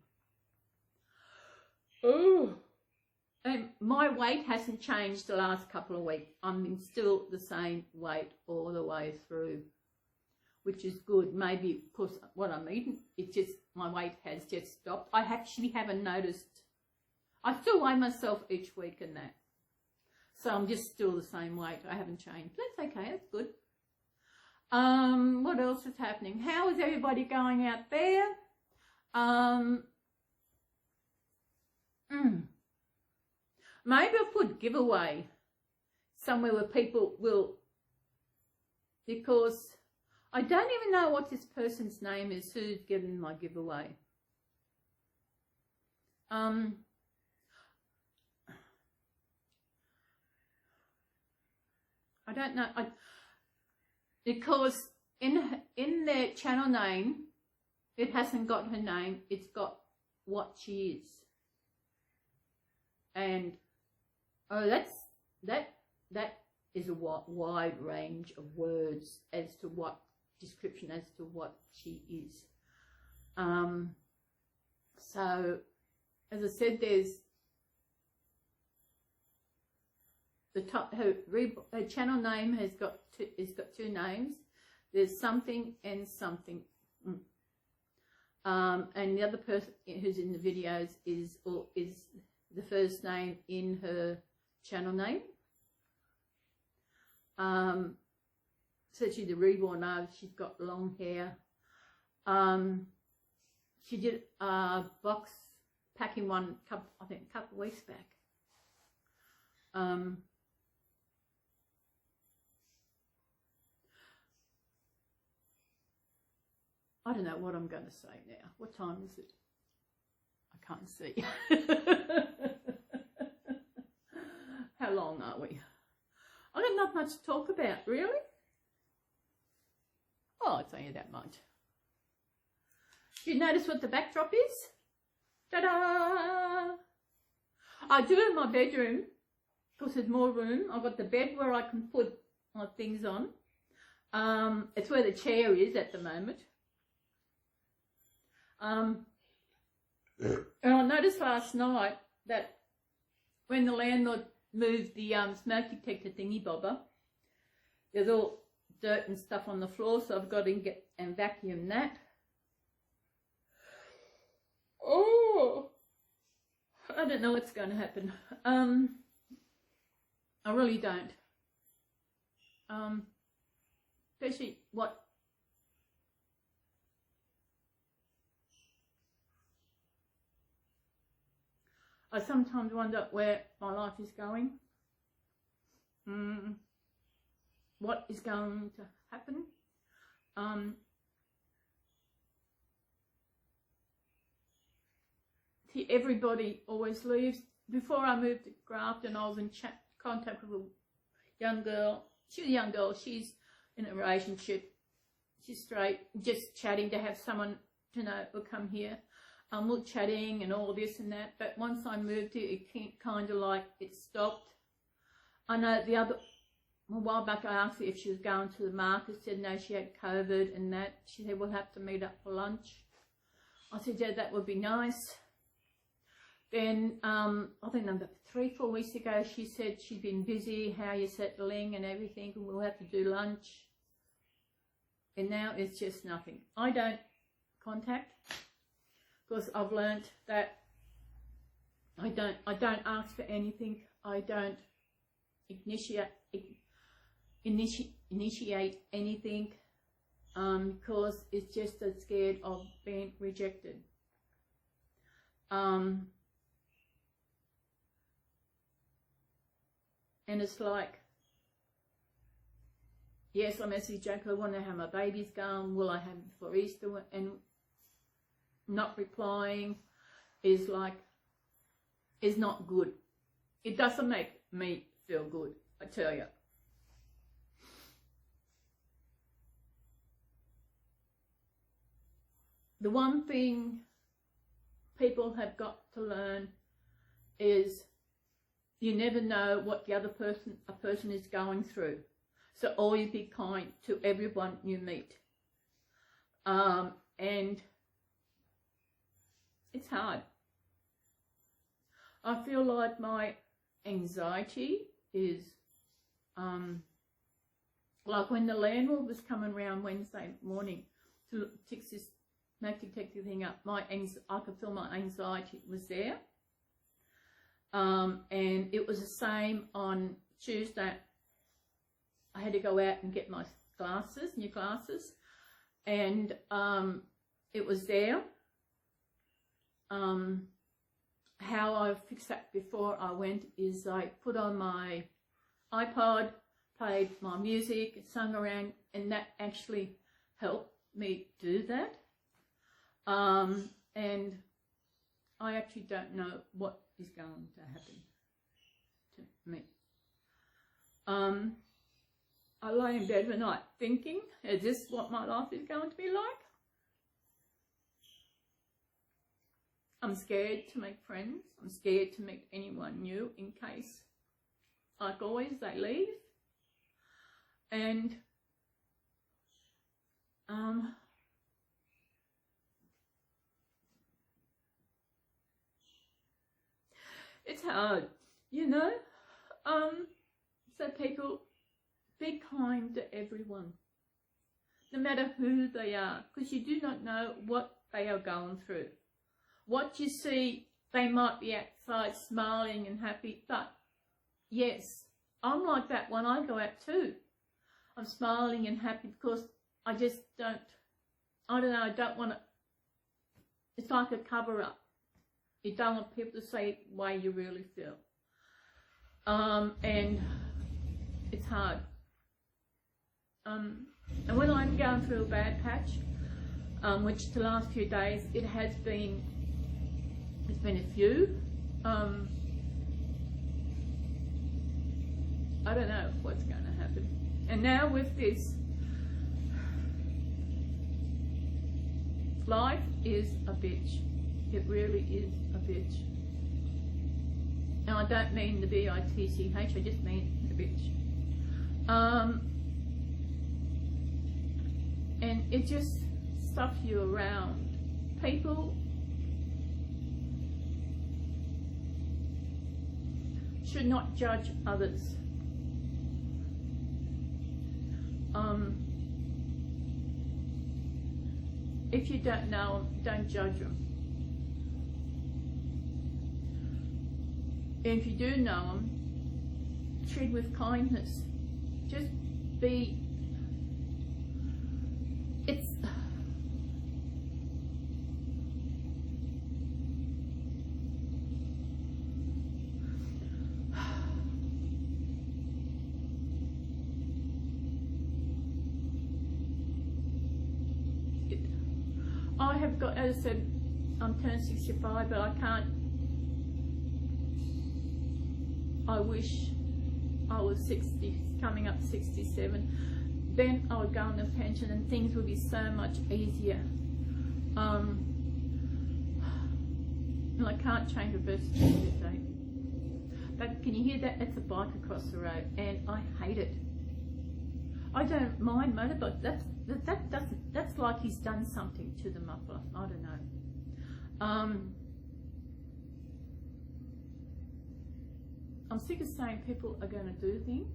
A: Oh. And my weight hasn't changed the last couple of weeks. I'm still the same weight all the way through, which is good. Maybe because what I'm eating, it's just my weight has just stopped. I actually haven't noticed. I still weigh myself each week and that. So I'm just still the same weight. I haven't changed. That's okay. That's good. What else is happening? How is everybody going out there? Maybe I'll put giveaway somewhere where people will, because I don't even know what this person's name is who's given my giveaway. I don't know, because in their channel name, it hasn't got her name, it's got what she is. And that is a wide range of words as to what description as to what she is. So as I said, there's the top, her channel name has got two names. There's something and something. And the other person who's in the videos is the first name in her channel name. So she's a Reborn. She's got long hair. She did a box packing one, I think a couple of weeks back. I don't know what I'm going to say now. What time is it? I can't see. How long are we? I got not much to talk about, really. Oh, I'll tell you that much. Do you notice what the backdrop is? Ta-da! I do in my bedroom, because there's more room. I've got the bed where I can put my things on. It's where the chair is at the moment. And I noticed last night that when the landlord moved the smoke detector thingy bobber, there's all dirt and stuff on the floor, so I've got to get and vacuum that. Oh, I don't know what's going to happen. I really don't. Especially what I sometimes wonder where my life is going. What is going to happen? See, everybody always leaves. Before I moved to Grafton, I was in contact with a young girl. She's a young girl. She's in a relationship. She's straight. Just chatting to have someone to know will come here. We're chatting and all this and that, but once I moved here, it kind of like, it stopped. I know a while back I asked her if she was going to the market, said no, she had COVID and that. She said, we'll have to meet up for lunch. I said, yeah, that would be nice. Then, I think 3-4 weeks ago, she said she'd been busy, how you settling and everything, and we'll have to do lunch. And now it's just nothing. I don't contact. Because I've learnt that I don't ask for anything. I don't initiate anything because it's just so scared of being rejected. And it's like, yes, I message Jack, I want to know how my baby's going. Will I have it for Easter? And not replying is not good. It doesn't make me feel good, I tell you. The one thing people have got to learn is you never know what the other person is going through. So always be kind to everyone you meet. And it's hard. I feel like my anxiety is, like when the landlord was coming around Wednesday morning to fix this smoke detector thing up, I could feel my anxiety was there. And it was the same on Tuesday. I had to go out and get my new glasses, and it was there. How I fixed that before I went is I put on my iPod, played my music, sung around, and that actually helped me do that. And I actually don't know what is going to happen to me. I lay in bed at night thinking, is this what my life is going to be like? I'm scared to make friends. I'm scared to meet anyone new in case, like always, they leave. And it's hard, you know. So people, be kind to everyone, no matter who they are, because you do not know what they are going through. What you see, they might be outside smiling and happy, but yes, I'm like that when I go out too. I'm smiling and happy because I just don't, I don't know, I don't want to, it's like a cover up. You don't want people to see the way you really feel. And it's hard. And when I'm going through a bad patch, which the last few days, it has been, there's been a few. I don't know what's going to happen. And now with this, life is a bitch. It really is a bitch. And I don't mean the B-I-T-C-H, I just mean the bitch. And it just stuffs you around. People should not judge others. If you don't know them, don't judge them. And if you do know them, treat with kindness. Just be, it's, I have got, as I said, I'm turned 65, but I can't, I wish I was 60, coming up 67, then I would go on a pension and things would be so much easier. And I can't change reverse today. But can you hear that? It's a bike across the road and I hate it. I don't mind motorbikes. That's like he's done something to the muffler. I don't know. I'm sick of saying people are going to do things,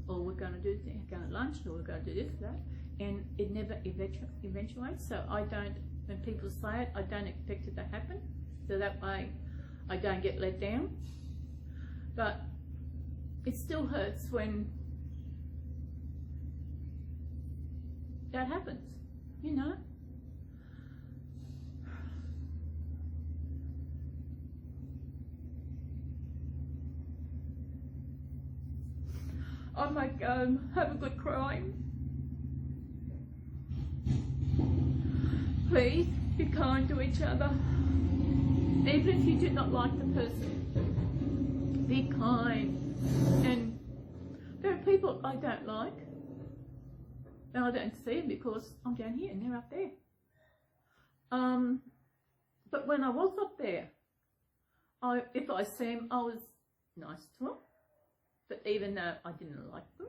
A: or we're going to do things, going to lunch, or we're going to do this, that, and it never eventuates. So I don't, when people say it, I don't expect it to happen. So that way I don't get let down. But it still hurts when that happens, you know. I might go have a good cry. Please be kind to each other. Even if you do not like the person, be kind. And there are people I don't like, and I don't see them because I'm down here and they're up there. But when I was up there, if I see them, I was nice to them. But even though I didn't like them,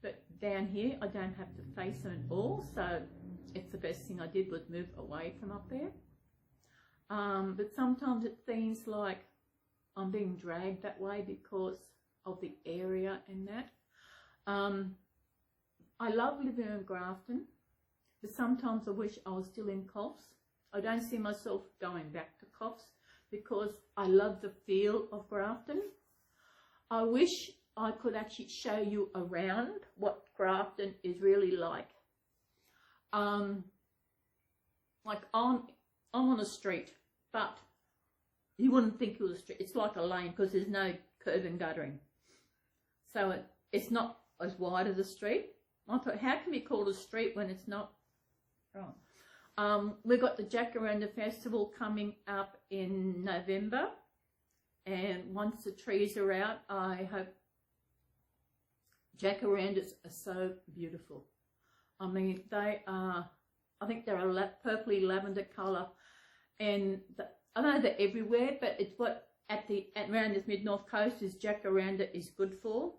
A: but down here I don't have to face them at all, so it's the best thing I did was move away from up there. But sometimes it seems like I'm being dragged that way because of the area and that. I love living in Grafton, but sometimes I wish I was still in Coffs. I don't see myself going back to Coffs because I love the feel of Grafton. I wish I could actually show you around what Grafton is really like. Like I'm on a street, but you wouldn't think it was a street. It's like a lane because there's no curb and guttering. So it's not as wide as a street. I thought, how can we call it a street when it's not? We've got the Jacaranda Festival coming up in November, and once the trees are out, I hope. Jacarandas are so beautiful. I mean, they are, I think they're a purpley lavender colour, and I know they're everywhere, but it's what around this mid-north coast is Jacaranda is good for.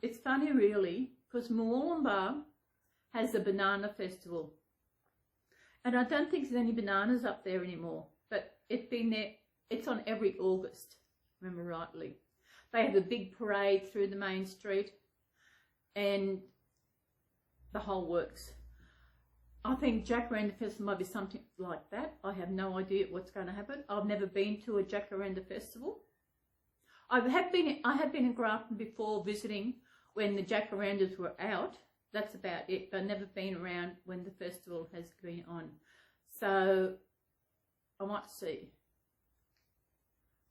A: It's funny really, because Moolumbar has a banana festival, and I don't think there's any bananas up there anymore, but it's been there, it's on every August, remember rightly. They have a big parade through the main street and the whole works. I think Jacaranda Festival might be something like that. I have no idea what's going to happen. I've never been to a Jacaranda Festival. I have been in Grafton before visiting when the Jacarandas were out. That's about it. But I've never been around when the festival has been on. So I might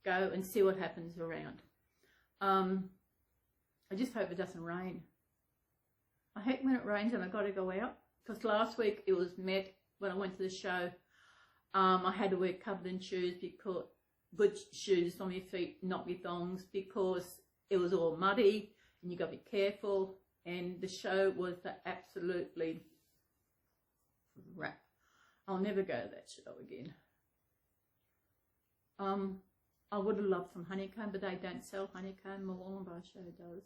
A: go and see what happens around. I just hope it doesn't rain. I hate when it rains and I've got to go out, because last week it was met when I went to the show. I had to wear covered shoes, because good shoes on my feet, not my thongs, because it was all muddy and you got to be careful. And the show was absolutely crap. I'll never go to that show again. I would have loved some honeycomb, but they don't sell honeycomb. Moolumbar show does.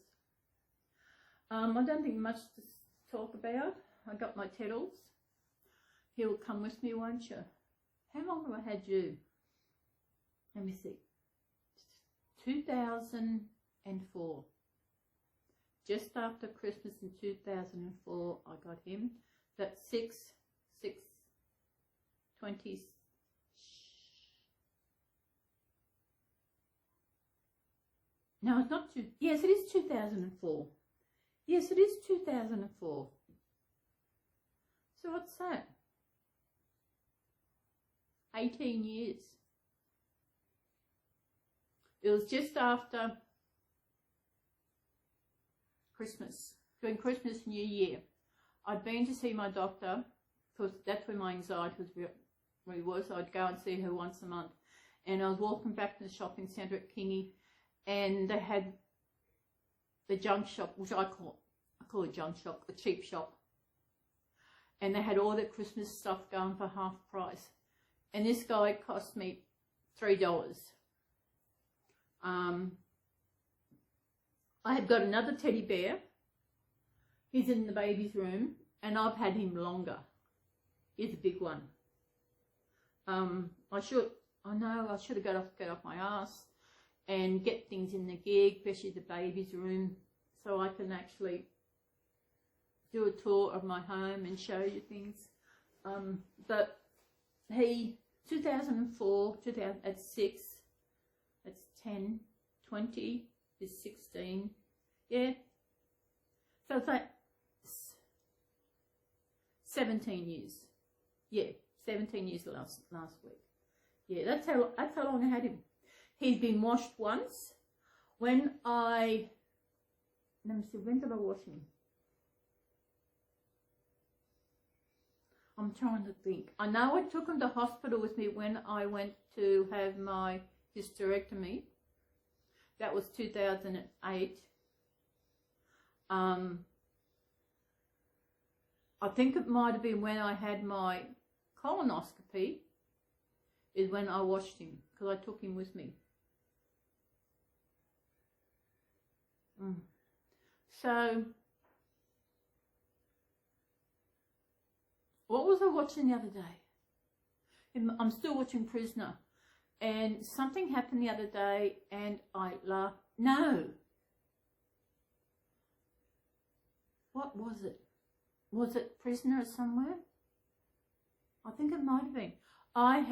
A: I don't think much to talk about. I got my Tittles. He'll come with me, won't you? How long have I had you? Let me see. 2004. Just after Christmas in 2004, I got him. That's 20. No, it's not two. Yes, it is 2004. Yes, it is 2004. So what's that? 18 years. It was just after Christmas, during Christmas, New Year. I'd been to see my doctor, because that's where my anxiety was really was. So I'd go and see her once a month. And I was walking back to the shopping centre at Kingy, and they had the junk shop, which I call a junk shop, a cheap shop. And they had all the Christmas stuff going for half price. And this guy cost me $3. I have got another teddy bear. He's in the baby's room, and I've had him longer. He's a big one. I should have got off my ass and get things in the gig, especially the baby's room, so I can actually do a tour of my home and show you things. But he, 2004, that's 6, that's 10, 20 is 16, yeah. So it's like 17 years. Yeah, 17 years last week. Yeah, that's how long I had him. He's been washed once. Let me see, when did I wash him? I'm trying to think. I know I took him to hospital with me when I went to have my hysterectomy. That was 2008. I think it might have been when I had my colonoscopy is when I washed him, because I took him with me. So, what was I watching the other day? I'm still watching Prisoner, and something happened the other day and I laughed. No. What was it? Was it Prisoner somewhere? I think it might have been. I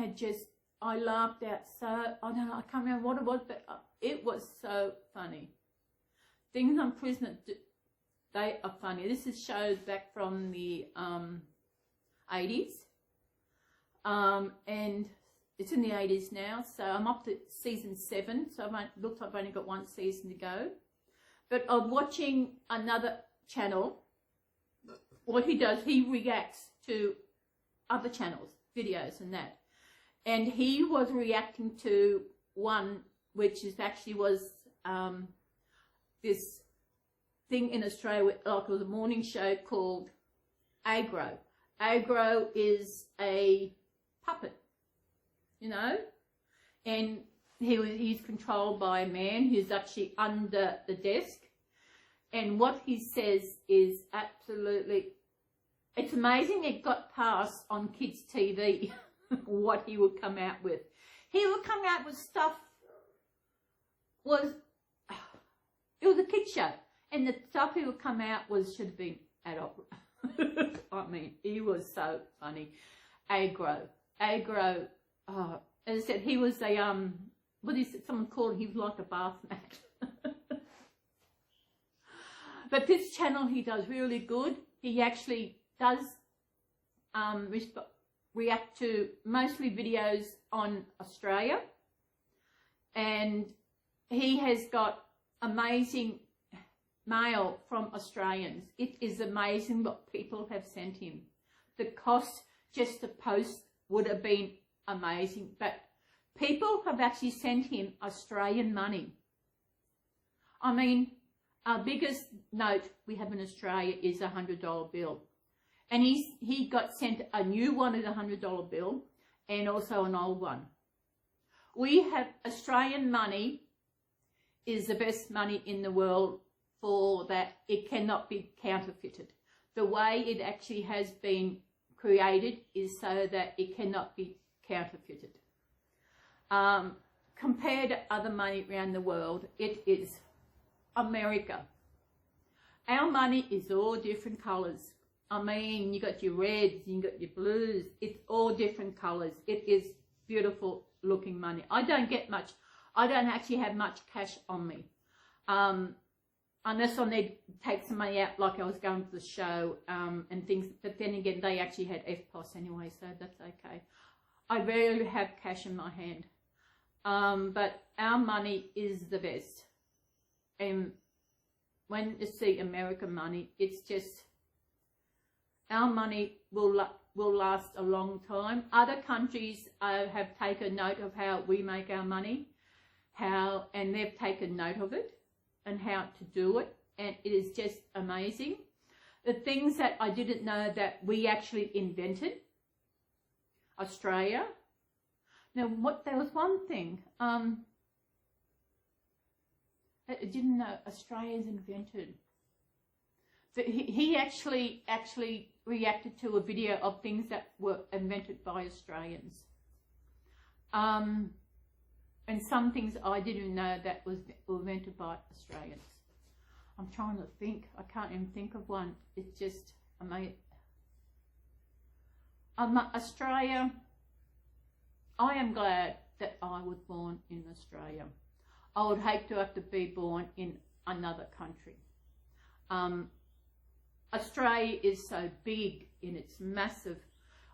A: laughed out so, I don't know, I can't remember what it was, but it was so funny. Things on Prisoner, they are funny. This is shows back from the 80s. And it's in the 80s now, so I'm up to season 7, so it looks like I've only got one season to go. But I'm watching another channel. What he does, he reacts to other channels, videos and that. And he was reacting to one which is actually was this thing in Australia, like it was a morning show called Agro. Agro is a puppet, you know, and he's controlled by a man who's actually under the desk. And what he says is absolutely, it's amazing it got past on kids' TV, what he would come out with. He would come out with stuff, it was a kid show. And the stuff he would come out should have been adult. I mean, he was so funny. Agro, oh, as I said, he was a, someone called him, he was like a bath mat. But this channel, he does really good. He actually does react to mostly videos on Australia. And he has got amazing mail from Australians. It is amazing what people have sent him. The cost just to post would have been amazing. But people have actually sent him Australian money. I mean, our biggest note we have in Australia is a $100 bill. And he got sent a new one as a $100 bill and also an old one. We have Australian money is the best money in the world for that. It cannot be counterfeited. The way it actually has been created is so that it cannot be counterfeited. Compared to other money around the world, it is America. Our money is all different colours. I mean, you got your reds, you got your blues. It's all different colours. It is beautiful looking money. I don't actually have much cash on me. Unless I need to take some money out, like I was going to the show and things. But then again, they actually had FPOS anyway, so that's okay. I rarely have cash in my hand. But our money is the best. And when you see American money, it's just, our money will last a long time. Other countries have taken note of how we make our money, and they've taken note of it and how to do it, and it is just amazing. The things that I didn't know that we actually invented, Australia. Now, there was one thing I didn't know Australians invented. So he actually reacted to a video of things that were invented by Australians. And some things I didn't know that were invented by Australians. I'm trying to think. I can't even think of one. It's just amazing. Australia, I am glad that I was born in Australia. I would hate to have to be born in another country. Australia is so big and it's massive.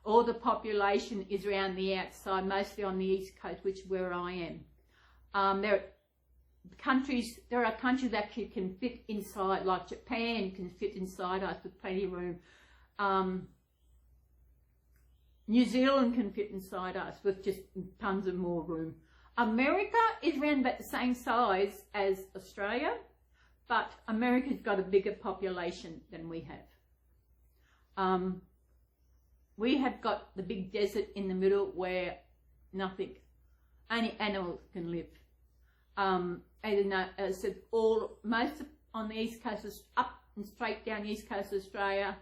A: All the population is around the outside, mostly on the east coast, which is where I am. There are countries that can fit inside, like Japan can fit inside us with plenty of room. New Zealand can fit inside us with just tons of more room. America is around about the same size as Australia, but America's got a bigger population than we have. We have got the big desert in the middle where only animals can live. As I said, most on the east coast, up and straight down the east coast of Australia,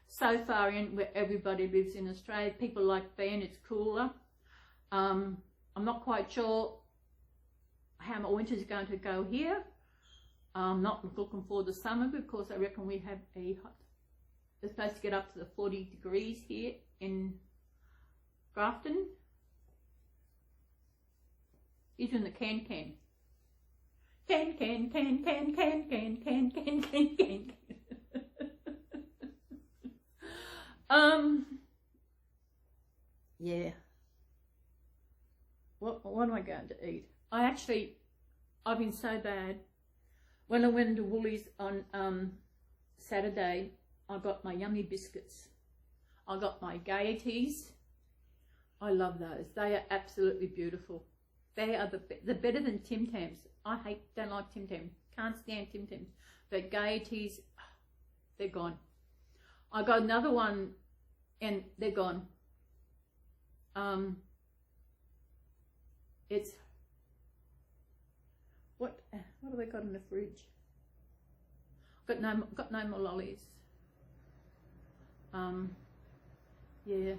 A: so far in where everybody lives in Australia. People like being, it's cooler. I'm not quite sure how my winter's going to go here. I'm not looking forward to summer because I reckon we have it's supposed to get up to the 40 degrees here in Grafton. He's in the can. Can. Yeah. What am I going to eat? I've been so bad. When I went to Woolies on Saturday, I got my yummy biscuits. I got my Gaieties. I love those. They are absolutely beautiful. They are they're better than Tim Tams. Don't like Tim Tams. Can't stand Tim Tams. But Gaieties, they're gone. I got another one and they're gone. It's what have I got in the fridge? Got no more lollies. Yeah.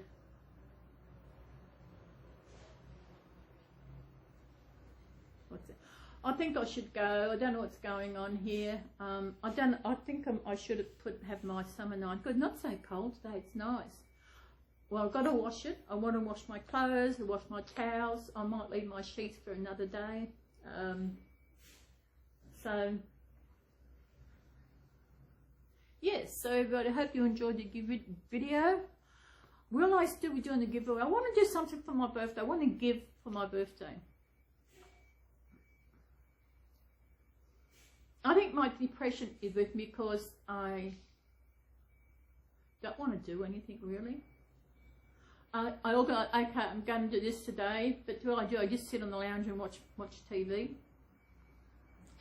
A: What's it? I think I should go. I don't know what's going on here. I think I should have my summer night. Good, not so cold today. It's nice. Well, I've got to wash it. I want to wash my clothes, wash my towels. I might leave my sheets for another day. So, yes, so everybody, I hope you enjoyed the video. Will I still be doing the giveaway? I want to do something for my birthday. I want to give for my birthday. I think my depression is with me because I don't want to do anything really. I organise, okay, I'm going to do this today, but what I do, I just sit on the lounge and watch TV.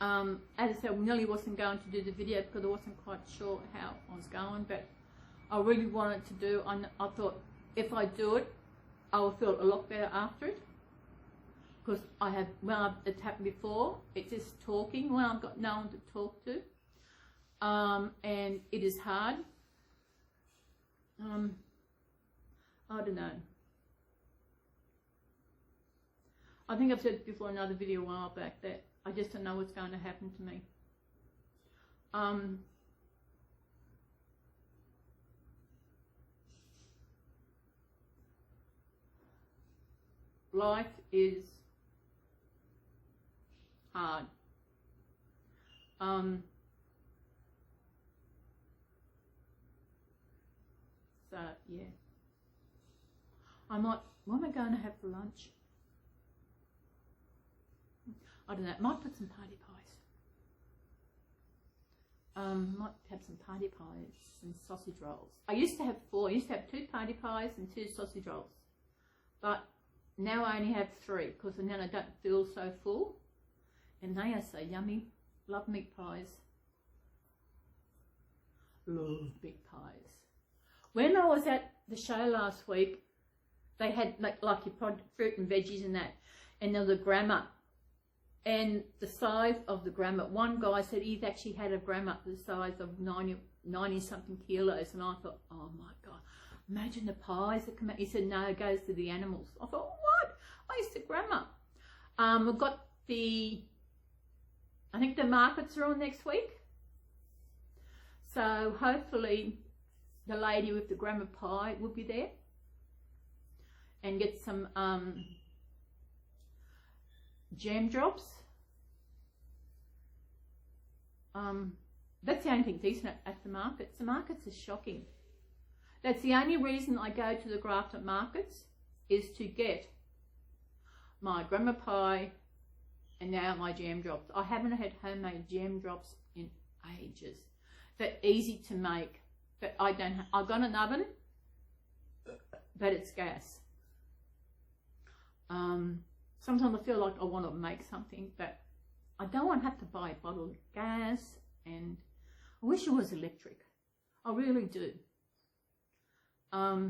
A: As I said, I nearly wasn't going to do the video because I wasn't quite sure how I was going, but I really wanted to do. I thought if I do it, I will feel a lot better after it. Because it's happened before, it's just talking when I've got no one to talk to, and it is hard. I don't know. I think I've said it before in another video a while back that I just don't know what's going to happen to me. Life is hard. So yeah, what am I going to have for lunch? I don't know, might put some party pies. Might have some party pies and sausage rolls. I used to have 4. I used to have 2 party pies and 2 sausage rolls. But now I only have 3 because then I don't feel so full. And they are so yummy. Love meat pies. Love big pies. When I was at the show last week, they had like your fruit and veggies and that. And there was a grandma. And the size of the grandma, one guy said he's actually had a grandma the size of 90 something kilos. And I thought, oh my God, imagine the pies that come out. He said, no, it goes to the animals. I thought, what? I used to grandma. We've got I think the markets are on next week. So hopefully the lady with the grandma pie will be there. And get some jam drops. That's the only thing decent at the markets. The markets are shocking. That's the only reason I go to the Grafton markets is to get my grandma pie and now my jam drops. I haven't had homemade jam drops in ages. They're easy to make, but I don't. I've got an oven, but it's gas. Sometimes I feel like I want to make something, but I don't want to have to buy a bottle of gas, and I wish it was electric. I really do. I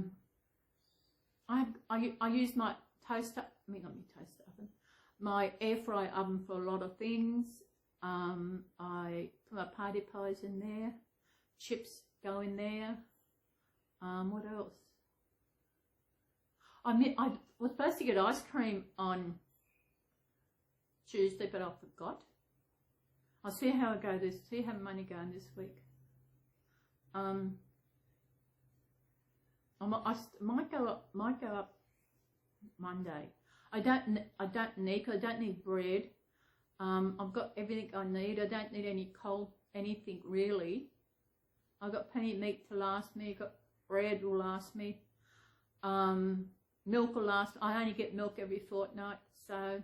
A: use my toaster, not my toaster oven, my air fryer oven for a lot of things. I put my party pies in there, chips go in there. What else? I was supposed to get ice cream on Tuesday, but I forgot. I'll see how I go see how money going this week. I might go up Monday. I don't need bread. I've got everything I need. I don't need anything really. I've got plenty of meat to last me. I've got bread will last me. Milk will last. I only get milk every fortnight, so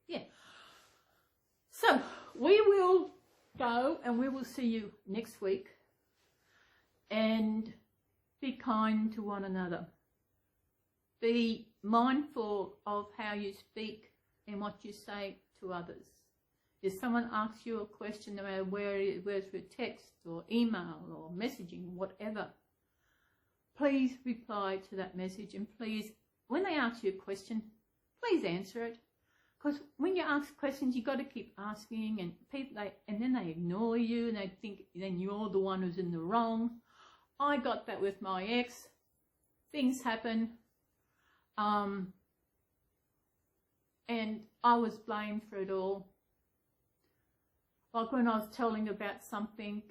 A: yeah. So we will go and we will see you next week. And be kind to one another. Be mindful of how you speak and what you say to others. If someone asks you a question, no matter whether it's through text or email or messaging, whatever, please reply to that message, and please, when they ask you a question, please answer it. Because when you ask questions, you've got to keep asking, and people, and then they ignore you, and they think then you're the one who's in the wrong. I got that with my ex. Things happen. And I was blamed for it all. Like when I was telling about something,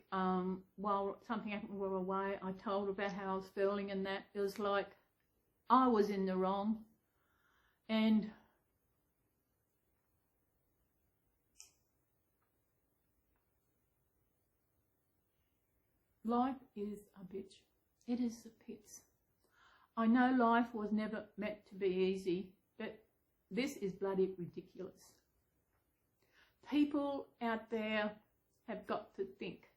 A: while something happened while we were away, I told about how I was feeling, and that it was like I was in the wrong. And life is a bitch. It is a pits. I know life was never meant to be easy, but this is bloody ridiculous. People out there have got to think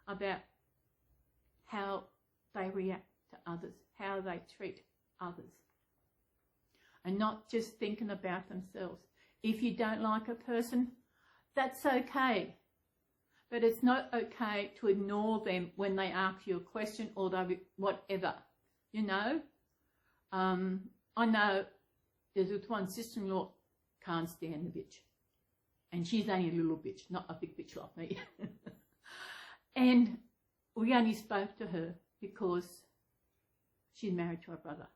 A: about how they react to others, how they treat others, and not just thinking about themselves. If you don't like a person, that's okay. But it's not okay to ignore them when they ask you a question or they whatever, you know. I know there's this one sister-in-law can't stand the bitch. And she's only a little bitch, not a big bitch like me. And we only spoke to her because she's married to her brother.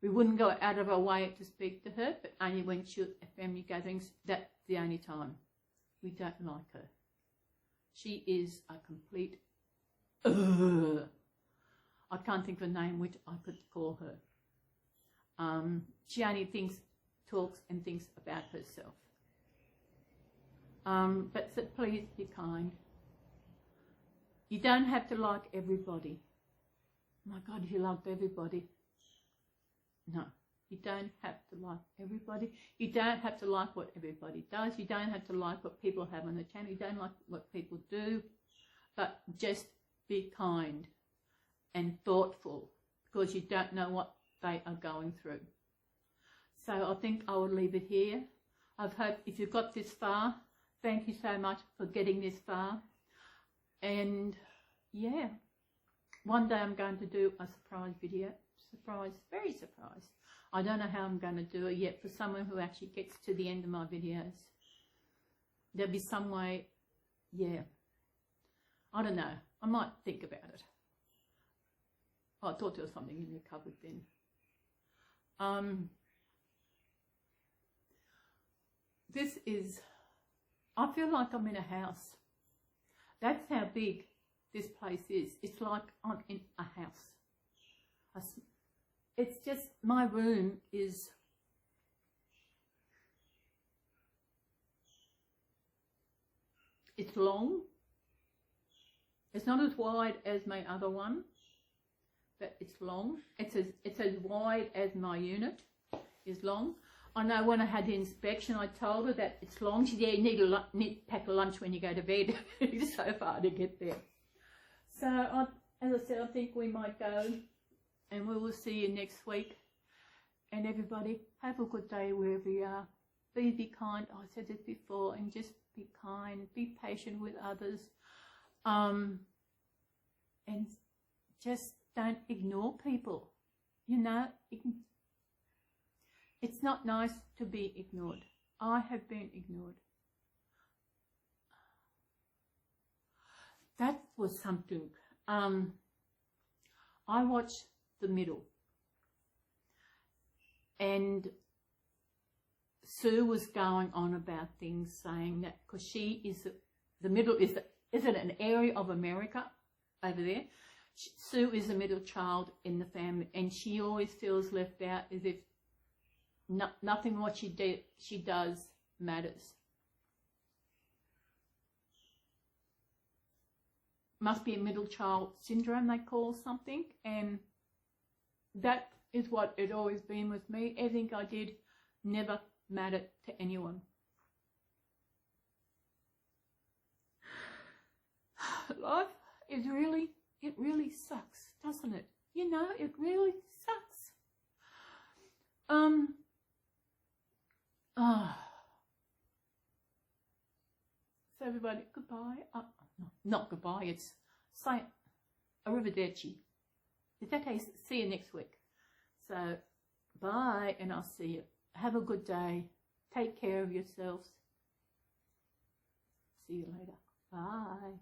A: We wouldn't go out of our way to speak to her, but only when she was at family gatherings. That's the only time. We don't like her. She is a complete... I can't think of a name which I could call her. She only talks and thinks about herself. But so please be kind. You don't have to like everybody. My God, if you loved everybody. No, you don't have to like everybody. You don't have to like what everybody does. You don't have to like what people have on the channel. You don't like what people do. But just be kind and thoughtful, because you don't know what they are going through. So I think I will leave it here. I've hoped if you've got this far, thank you so much for getting this far. And yeah, one day I'm going to do a surprise video. Surprise, very surprised. I don't know how I'm going to do it yet for someone who actually gets to the end of my videos. There'll be some way, yeah. I don't know. I might think about it. Oh, I thought there was something in the cupboard then. This is, I feel like I'm in a house. That's how big this place is. It's like I'm in a house. It's just, my room is, it's long. It's not as wide as my other one, but it's long. It's as wide as my unit is long. I know when I had the inspection, I told her that it's long. She said, you need to pack a lunch when you go to bed. It's so far to get there. So, as I said, I think we might go, and we will see you next week. And everybody, have a good day wherever you are. Please be kind. I said this before, and just be kind. Be patient with others. And just don't ignore people. You know, it's not nice to be ignored. I have been ignored. That was something. I watched The Middle, and Sue was going on about things, saying that because she is the middle is isn't an area of America over there. Sue is the middle child in the family, and she always feels left out, as if nothing what she does matters. Must be a middle child syndrome, they call something, and that is what it always been with me. Everything I did never mattered to anyone. Life is really it really sucks, doesn't it? You know, it really sucks. So everybody, goodbye. No, not goodbye. It's arrivederci. Is that how you see you next week? So bye, and I'll see you. Have a good day. Take care of yourselves. See you later. Bye.